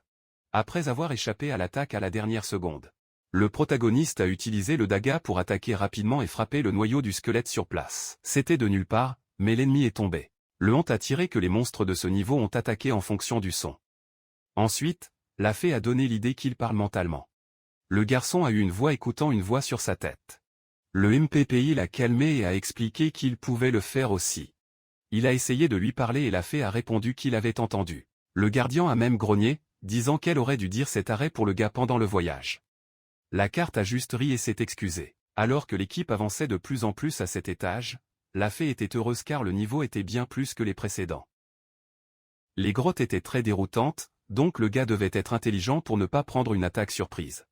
Après avoir échappé à l'attaque à la dernière seconde, le protagoniste a utilisé le daga pour attaquer rapidement et frapper le noyau du squelette sur place. C'était de nulle part, mais l'ennemi est tombé. Le honte a tiré que les monstres de ce niveau ont attaqué en fonction du son. Ensuite, la fée a donné l'idée qu'il parle mentalement. Le garçon a eu une voix écoutant une voix sur sa tête. Le MPPI l'a calmé et a expliqué qu'il pouvait le faire aussi. Il a essayé de lui parler et la fée a répondu qu'il avait entendu. Le gardien a même grogné, disant qu'elle aurait dû dire cet arrêt pour le gars pendant le voyage. La carte a juste ri et s'est excusée. Alors que l'équipe avançait de plus en plus à cet étage, la fée était heureuse car le niveau était bien plus que les précédents. Les grottes étaient très déroutantes, donc le gars devait être intelligent pour ne pas prendre une attaque surprise.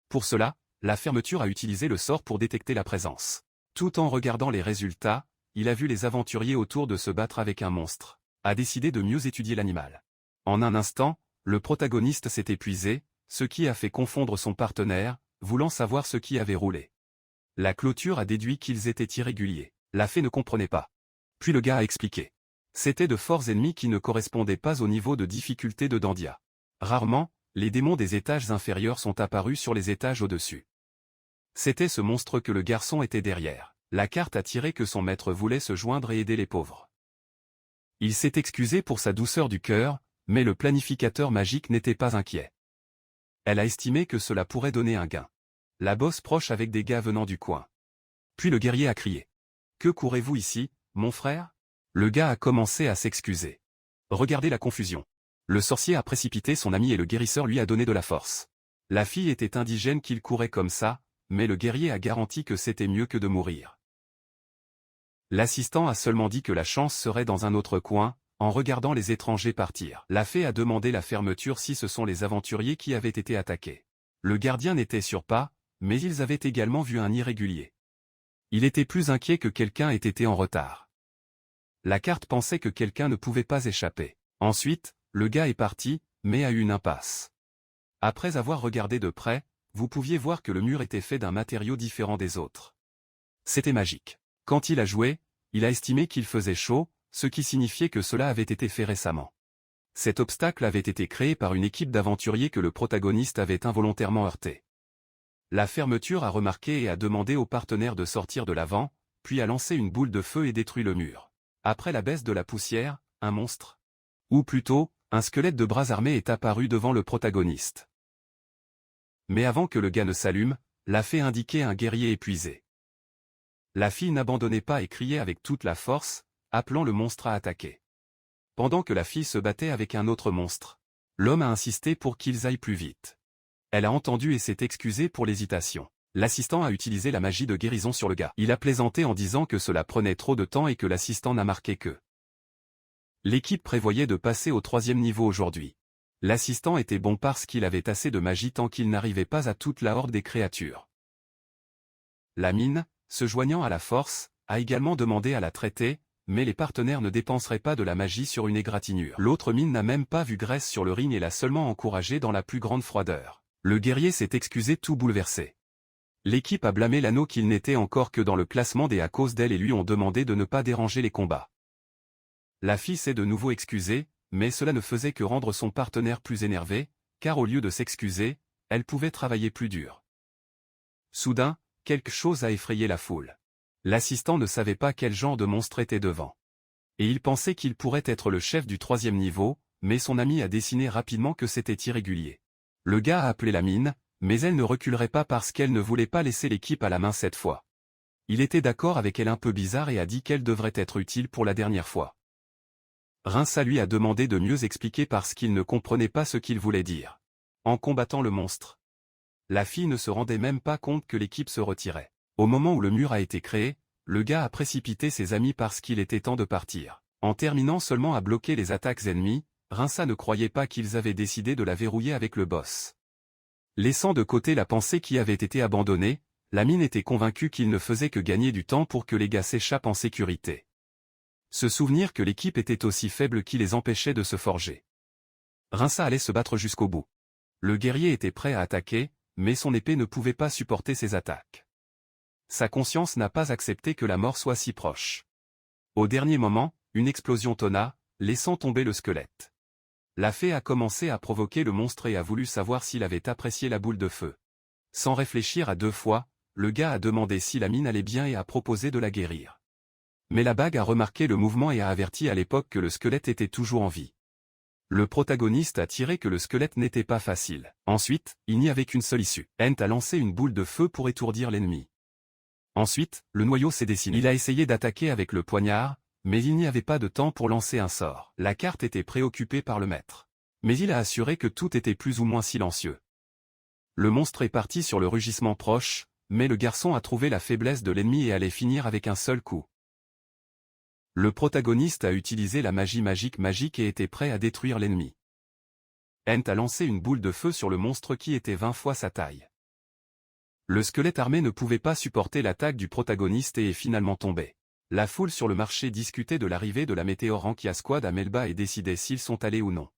Pour cela, la fermeture a utilisé le sort pour détecter la présence. Tout en regardant les résultats, il a vu les aventuriers autour de se battre avec un monstre, a décidé de mieux étudier l'animal. En un instant, le protagoniste s'est épuisé, ce qui a fait confondre son partenaire, voulant savoir ce qui avait roulé. La clôture a déduit qu'ils étaient irréguliers. La fée ne comprenait pas. Puis le gars a expliqué. C'étaient de forts ennemis qui ne correspondaient pas au niveau de difficulté de Dandia. Rarement, les démons des étages inférieurs sont apparus sur les étages au-dessus. C'était ce monstre que le garçon était derrière. La carte a tiré que son maître voulait se joindre et aider les pauvres. Il s'est excusé pour sa douceur du cœur, mais le planificateur magique n'était pas inquiet. Elle a estimé que cela pourrait donner un gain. La bosse proche avec des gars venant du coin. Puis le guerrier a crié. « Que courez-vous ici, mon frère ?» Le gars a commencé à s'excuser. Regardez la confusion. Le sorcier a précipité son ami et le guérisseur lui a donné de la force. La fille était indigène qu'il courait comme ça, mais le guerrier a garanti que c'était mieux que de mourir. L'assistant a seulement dit que la chance serait dans un autre coin, en regardant les étrangers partir. La fée a demandé la fermeture si ce sont les aventuriers qui avaient été attaqués. Le gardien n'était sûr pas, mais ils avaient également vu un irrégulier. Il était plus inquiet que quelqu'un ait été en retard. La carte pensait que quelqu'un ne pouvait pas échapper. Ensuite, le gars est parti, mais a eu une impasse. Après avoir regardé de près, vous pouviez voir que le mur était fait d'un matériau différent des autres. C'était magique. Quand il a joué, il a estimé qu'il faisait chaud, ce qui signifiait que cela avait été fait récemment. Cet obstacle avait été créé par une équipe d'aventuriers que le protagoniste avait involontairement heurté. La fermeture a remarqué et a demandé aux partenaires de sortir de l'avant, puis a lancé une boule de feu et détruit le mur. Après la baisse de la poussière, un monstre, ou plutôt, un squelette de bras armés est apparu devant le protagoniste. Mais avant que le gars ne s'allume, la fée indiquait un guerrier épuisé. La fille n'abandonnait pas et criait avec toute la force, appelant le monstre à attaquer. Pendant que la fille se battait avec un autre monstre, l'homme a insisté pour qu'ils aillent plus vite. Elle a entendu et s'est excusée pour l'hésitation. L'assistant a utilisé la magie de guérison sur le gars. Il a plaisanté en disant que cela prenait trop de temps et que l'assistant n'a marqué que. L'équipe prévoyait de passer au 3e niveau aujourd'hui. L'assistant était bon parce qu'il avait assez de magie tant qu'il n'arrivait pas à toute la horde des créatures. La mine, se joignant à la force, a également demandé à la traiter, mais les partenaires ne dépenseraient pas de la magie sur une égratignure. L'autre mine n'a même pas vu Grace sur le ring et l'a seulement encouragée dans la plus grande froideur. Le guerrier s'est excusé tout bouleversé. L'équipe a blâmé l'anneau qu'il n'était encore que dans le classement des à cause d'elle et lui ont demandé de ne pas déranger les combats. La fille s'est de nouveau excusée, mais cela ne faisait que rendre son partenaire plus énervé, car au lieu de s'excuser, elle pouvait travailler plus dur. Soudain, quelque chose a effrayé la foule. L'assistant ne savait pas quel genre de monstre était devant. Et il pensait qu'il pourrait être le chef du 3e niveau, mais son ami a dessiné rapidement que c'était irrégulier. Le gars a appelé la mine, mais elle ne reculerait pas parce qu'elle ne voulait pas laisser l'équipe à la main cette fois. Il était d'accord avec elle un peu bizarre et a dit qu'elle devrait être utile pour la dernière fois. Rinsa lui a demandé de mieux expliquer parce qu'il ne comprenait pas ce qu'il voulait dire. En combattant le monstre. La fille ne se rendait même pas compte que l'équipe se retirait. Au moment où le mur a été créé, le gars a précipité ses amis parce qu'il était temps de partir. En terminant seulement à bloquer les attaques ennemies, Rinsa ne croyait pas qu'ils avaient décidé de la verrouiller avec le boss. Laissant de côté la pensée qui avait été abandonnée, la mine était convaincue qu'il ne faisait que gagner du temps pour que les gars s'échappent en sécurité. Se souvenir que l'équipe était aussi faible qui les empêchait de se forger. Rinsa allait se battre jusqu'au bout. Le guerrier était prêt à attaquer, mais son épée ne pouvait pas supporter ses attaques. Sa conscience n'a pas accepté que la mort soit si proche. Au dernier moment, une explosion tonna, laissant tomber le squelette. La fée a commencé à provoquer le monstre et a voulu savoir s'il avait apprécié la boule de feu. Sans réfléchir à 2 fois, le gars a demandé si la mine allait bien et a proposé de la guérir. Mais la bague a remarqué le mouvement et a averti à l'époque que le squelette était toujours en vie. Le protagoniste a tiré que le squelette n'était pas facile. Ensuite, il n'y avait qu'une seule issue. Ent a lancé une boule de feu pour étourdir l'ennemi. Ensuite, le noyau s'est dessiné. Il a essayé d'attaquer avec le poignard, mais il n'y avait pas de temps pour lancer un sort. La carte était préoccupée par le maître. Mais il a assuré que tout était plus ou moins silencieux. Le monstre est parti sur le rugissement proche, mais le garçon a trouvé la faiblesse de l'ennemi et allait finir avec un seul coup. Le protagoniste a utilisé la magie magique et était prêt à détruire l'ennemi. Ent a lancé une boule de feu sur le monstre qui était 20 fois sa taille. Le squelette armé ne pouvait pas supporter l'attaque du protagoniste et est finalement tombé. La foule sur le marché discutait de l'arrivée de la Météor Rankia Squad à Melba et décidait s'ils sont allés ou non.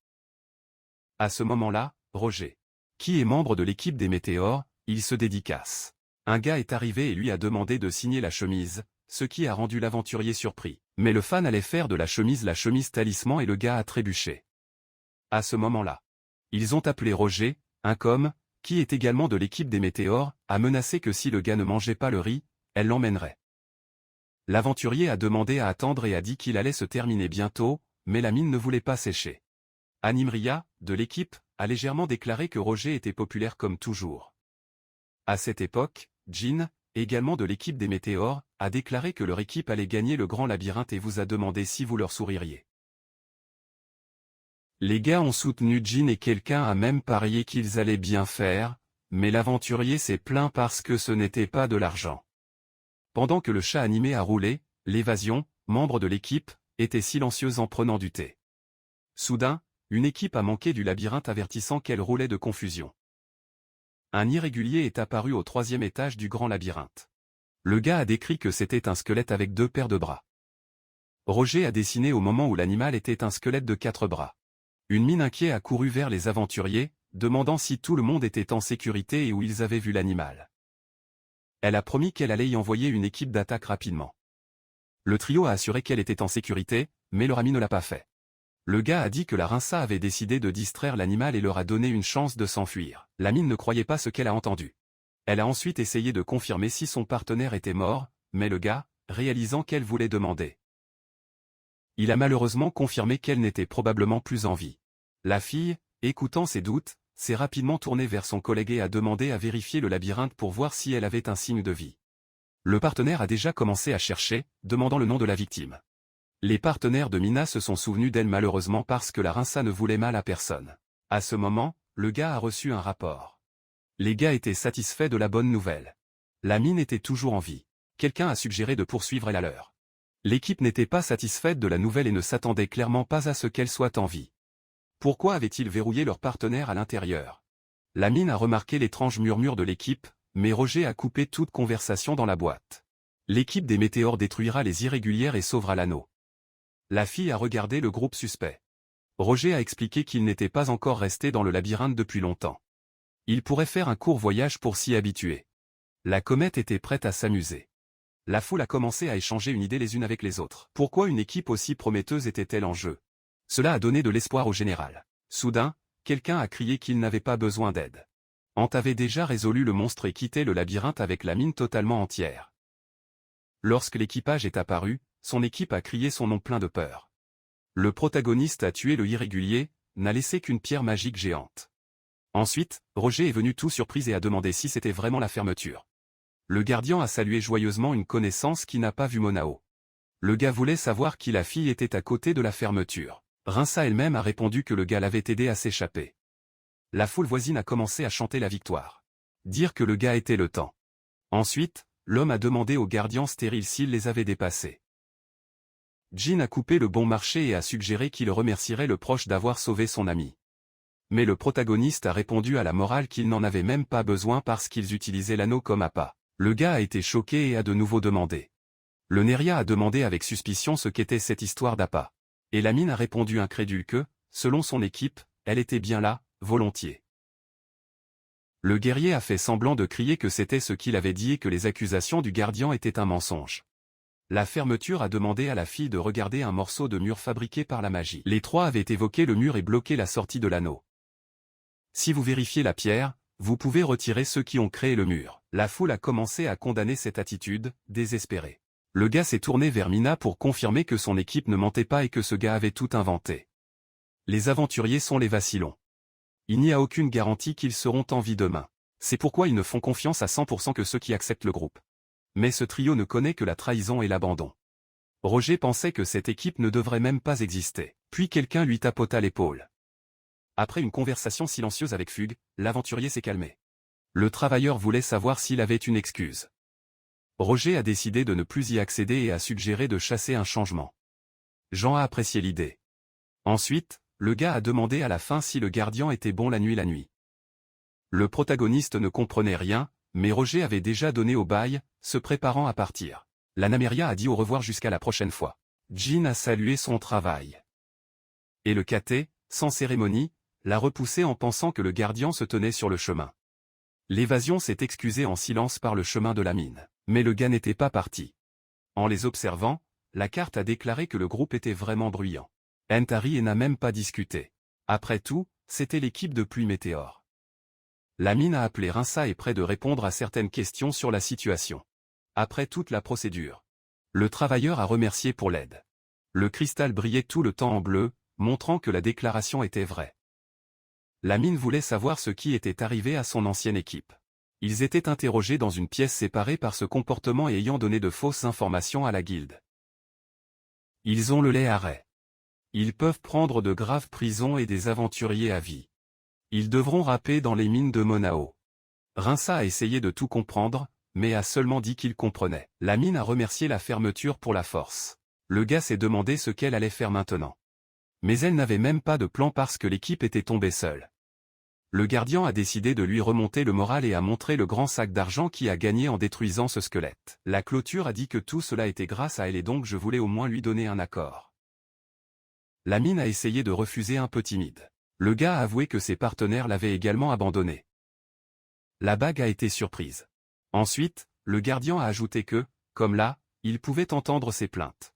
À ce moment-là, Roger, qui est membre de l'équipe des Météores, il se dédicace. Un gars est arrivé et lui a demandé de signer la chemise, ce qui a rendu l'aventurier surpris. Mais le fan allait faire de la chemise talisman et le gars a trébuché. À ce moment-là, ils ont appelé Roger, un com, qui est également de l'équipe des Météores, a menacé que si le gars ne mangeait pas le riz, elle l'emmènerait. L'aventurier a demandé à attendre et a dit qu'il allait se terminer bientôt, mais la mine ne voulait pas sécher. Animria, de l'équipe, a légèrement déclaré que Roger était populaire comme toujours. À cette époque, Jin, également de l'équipe des Météores, a déclaré que leur équipe allait gagner le grand labyrinthe et vous a demandé si vous leur souririez. Les gars ont soutenu Jin et quelqu'un a même parié qu'ils allaient bien faire, mais l'aventurier s'est plaint parce que ce n'était pas de l'argent. Pendant que le chat animé a roulé, l'évasion, membre de l'équipe, était silencieuse en prenant du thé. Soudain, une équipe a manqué du labyrinthe avertissant qu'elle roulait de confusion. Un irrégulier est apparu au 3e étage du grand labyrinthe. Le gars a décrit que c'était un squelette avec 2 paires de bras. Roger a dessiné au moment où l'animal était un squelette de 4 bras. Une mine inquiète a couru vers les aventuriers, demandant si tout le monde était en sécurité et où ils avaient vu l'animal. Elle a promis qu'elle allait y envoyer une équipe d'attaque rapidement. Le trio a assuré qu'elle était en sécurité, mais leur ami ne l'a pas fait. Le gars a dit que la Rinsa avait décidé de distraire l'animal et leur a donné une chance de s'enfuir. La mine ne croyait pas ce qu'elle a entendu. Elle a ensuite essayé de confirmer si son partenaire était mort, mais le gars, réalisant qu'elle voulait demander. Il a malheureusement confirmé qu'elle n'était probablement plus en vie. La fille, écoutant ses doutes, s'est rapidement tournée vers son collègue et a demandé à vérifier le labyrinthe pour voir si elle avait un signe de vie. Le partenaire a déjà commencé à chercher, demandant le nom de la victime. Les partenaires de Mina se sont souvenus d'elle malheureusement parce que la Rinsa ne voulait mal à personne. À ce moment, le gars a reçu un rapport. Les gars étaient satisfaits de la bonne nouvelle. La mine était toujours en vie. Quelqu'un a suggéré de poursuivre la leur. L'équipe n'était pas satisfaite de la nouvelle et ne s'attendait clairement pas à ce qu'elle soit en vie. Pourquoi avaient-ils verrouillé leur partenaire à l'intérieur? La mine a remarqué l'étrange murmure de l'équipe, mais Roger a coupé toute conversation dans la boîte. L'équipe des météores détruira les irrégulières et sauvera l'anneau. La fille a regardé le groupe suspect. Roger a expliqué qu'il n'était pas encore resté dans le labyrinthe depuis longtemps. Il pourrait faire un court voyage pour s'y habituer. La comète était prête à s'amuser. La foule a commencé à échanger une idée les unes avec les autres. Pourquoi une équipe aussi prometteuse était-elle en jeu? Cela a donné de l'espoir au général. Soudain, quelqu'un a crié qu'il n'avait pas besoin d'aide. Ant avait déjà résolu le monstre et quitté le labyrinthe avec la mine totalement entière. Lorsque l'équipage est apparu, son équipe a crié son nom plein de peur. Le protagoniste a tué le irrégulier, n'a laissé qu'une pierre magique géante. Ensuite, Roger est venu tout surpris et a demandé si c'était vraiment la fermeture. Le gardien a salué joyeusement une connaissance qui n'a pas vu Monao. Le gars voulait savoir qui la fille était à côté de la fermeture. Rinsa elle-même a répondu que le gars l'avait aidé à s'échapper. La foule voisine a commencé à chanter la victoire. Dire que le gars était le temps. Ensuite, l'homme a demandé aux gardiens stériles s'ils les avaient dépassés. Jin a coupé le bon marché et a suggéré qu'il remercierait le proche d'avoir sauvé son ami. Mais le protagoniste a répondu à la morale qu'il n'en avait même pas besoin parce qu'ils utilisaient l'anneau comme appât. Le gars a été choqué et a de nouveau demandé. Le Neria a demandé avec suspicion ce qu'était cette histoire d'appât. Et la mine a répondu incrédule que, selon son équipe, elle était bien là, volontiers. Le guerrier a fait semblant de crier que c'était ce qu'il avait dit et que les accusations du gardien étaient un mensonge. La fermeture a demandé à la fille de regarder un morceau de mur fabriqué par la magie. Les trois avaient évoqué le mur et bloqué la sortie de l'anneau. Si vous vérifiez la pierre, vous pouvez retirer ceux qui ont créé le mur. La foule a commencé à condamner cette attitude, désespérée. Le gars s'est tourné vers Mina pour confirmer que son équipe ne mentait pas et que ce gars avait tout inventé. Les aventuriers sont les vacillons. Il n'y a aucune garantie qu'ils seront en vie demain. C'est pourquoi ils ne font confiance à 100% que ceux qui acceptent le groupe. Mais ce trio ne connaît que la trahison et l'abandon. Roger pensait que cette équipe ne devrait même pas exister. Puis quelqu'un lui tapota l'épaule. Après une conversation silencieuse avec Fugue, l'aventurier s'est calmé. Le travailleur voulait savoir s'il avait une excuse. Roger a décidé de ne plus y accéder et a suggéré de chasser un changement. Jean a apprécié l'idée. Ensuite, le gars a demandé à la fin si le gardien était bon la nuit. Le protagoniste ne comprenait rien, mais Roger avait déjà donné au bail, se préparant à partir. La Nameria a dit au revoir jusqu'à la prochaine fois. Jin a salué son travail. Et le Katé, sans cérémonie, l'a repoussé en pensant que le gardien se tenait sur le chemin. L'évasion s'est excusée en silence par le chemin de la mine. Mais le gars n'était pas parti. En les observant, la carte a déclaré que le groupe était vraiment bruyant. Entari n'a même pas discuté. Après tout, c'était l'équipe de Pluie Météore. La mine a appelé Rinsa et prêt de répondre à certaines questions sur la situation. Après toute la procédure, le travailleur a remercié pour l'aide. Le cristal brillait tout le temps en bleu, montrant que la déclaration était vraie. La mine voulait savoir ce qui était arrivé à son ancienne équipe. Ils étaient interrogés dans une pièce séparée par ce comportement et ayant donné de fausses informations à la guilde. Ils ont le lait arrêt. Ils peuvent prendre de graves prisons et des aventuriers à vie. Ils devront rapper dans les mines de Monao. Rinsa a essayé de tout comprendre, mais a seulement dit qu'il comprenait. La mine a remercié la fermeture pour la force. Le gars s'est demandé ce qu'elle allait faire maintenant. Mais elle n'avait même pas de plan parce que l'équipe était tombée seule. Le gardien a décidé de lui remonter le moral et a montré le grand sac d'argent qui a gagné en détruisant ce squelette. La clôture a dit que tout cela était grâce à elle et donc je voulais au moins lui donner un accord. La mine a essayé de refuser un peu timide. Le gars a avoué que ses partenaires l'avaient également abandonné. La bague a été surprise. Ensuite, le gardien a ajouté que, comme là, il pouvait entendre ses plaintes.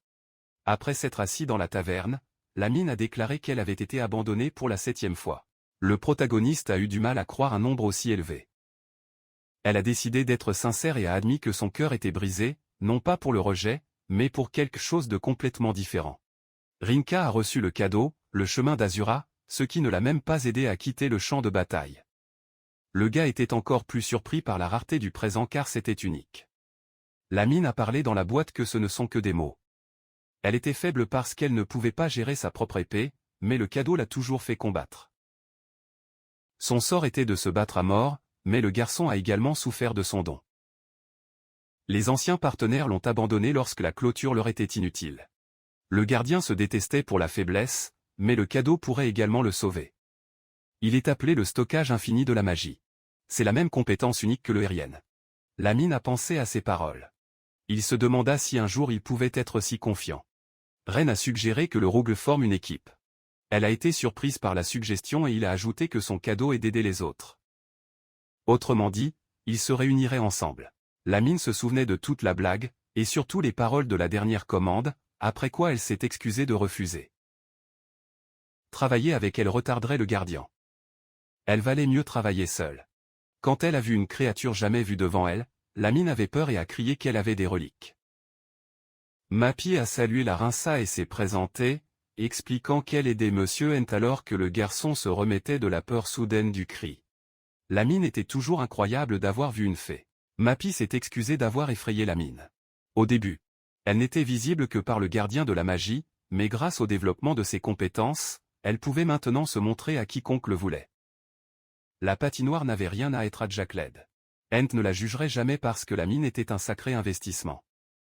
Après s'être assis dans la taverne, la mine a déclaré qu'elle avait été abandonnée pour la 7e fois. Le protagoniste a eu du mal à croire un nombre aussi élevé. Elle a décidé d'être sincère et a admis que son cœur était brisé, non pas pour le rejet, mais pour quelque chose de complètement différent. Rinka a reçu le cadeau, le chemin d'Azura, ce qui ne l'a même pas aidé à quitter le champ de bataille. Le gars était encore plus surpris par la rareté du présent car c'était unique. La mine a parlé dans la boîte que ce ne sont que des mots. Elle était faible parce qu'elle ne pouvait pas gérer sa propre épée, mais le cadeau l'a toujours fait combattre. Son sort était de se battre à mort, mais le garçon a également souffert de son don. Les anciens partenaires l'ont abandonné lorsque la clôture leur était inutile. Le gardien se détestait pour la faiblesse, mais le cadeau pourrait également le sauver. Il est appelé le stockage infini de la magie. C'est la même compétence unique que le aérienne. La mine a pensé à ces paroles. Il se demanda si un jour il pouvait être si confiant. Ren a suggéré que le Rouge forme une équipe. Elle a été surprise par la suggestion et il a ajouté que son cadeau est d'aider les autres. Autrement dit, ils se réuniraient ensemble. La mine se souvenait de toute la blague, et surtout les paroles de la dernière commande, après quoi elle s'est excusée de refuser. Travailler avec elle retarderait le gardien. Elle valait mieux travailler seule. Quand elle a vu une créature jamais vue devant elle, la mine avait peur et a crié qu'elle avait des reliques. Mappy a salué la rinça et s'est présentée, expliquant qu'elle aidait Monsieur Hent alors que le garçon se remettait de la peur soudaine du cri. La mine était toujours incroyable d'avoir vu une fée. Mappy s'est excusée d'avoir effrayé la mine. Au début, elle n'était visible que par le gardien de la magie, mais grâce au développement de ses compétences, elle pouvait maintenant se montrer à quiconque le voulait. La patinoire n'avait rien à être à Jack Led. Hent ne la jugerait jamais parce que la mine était un sacré investissement.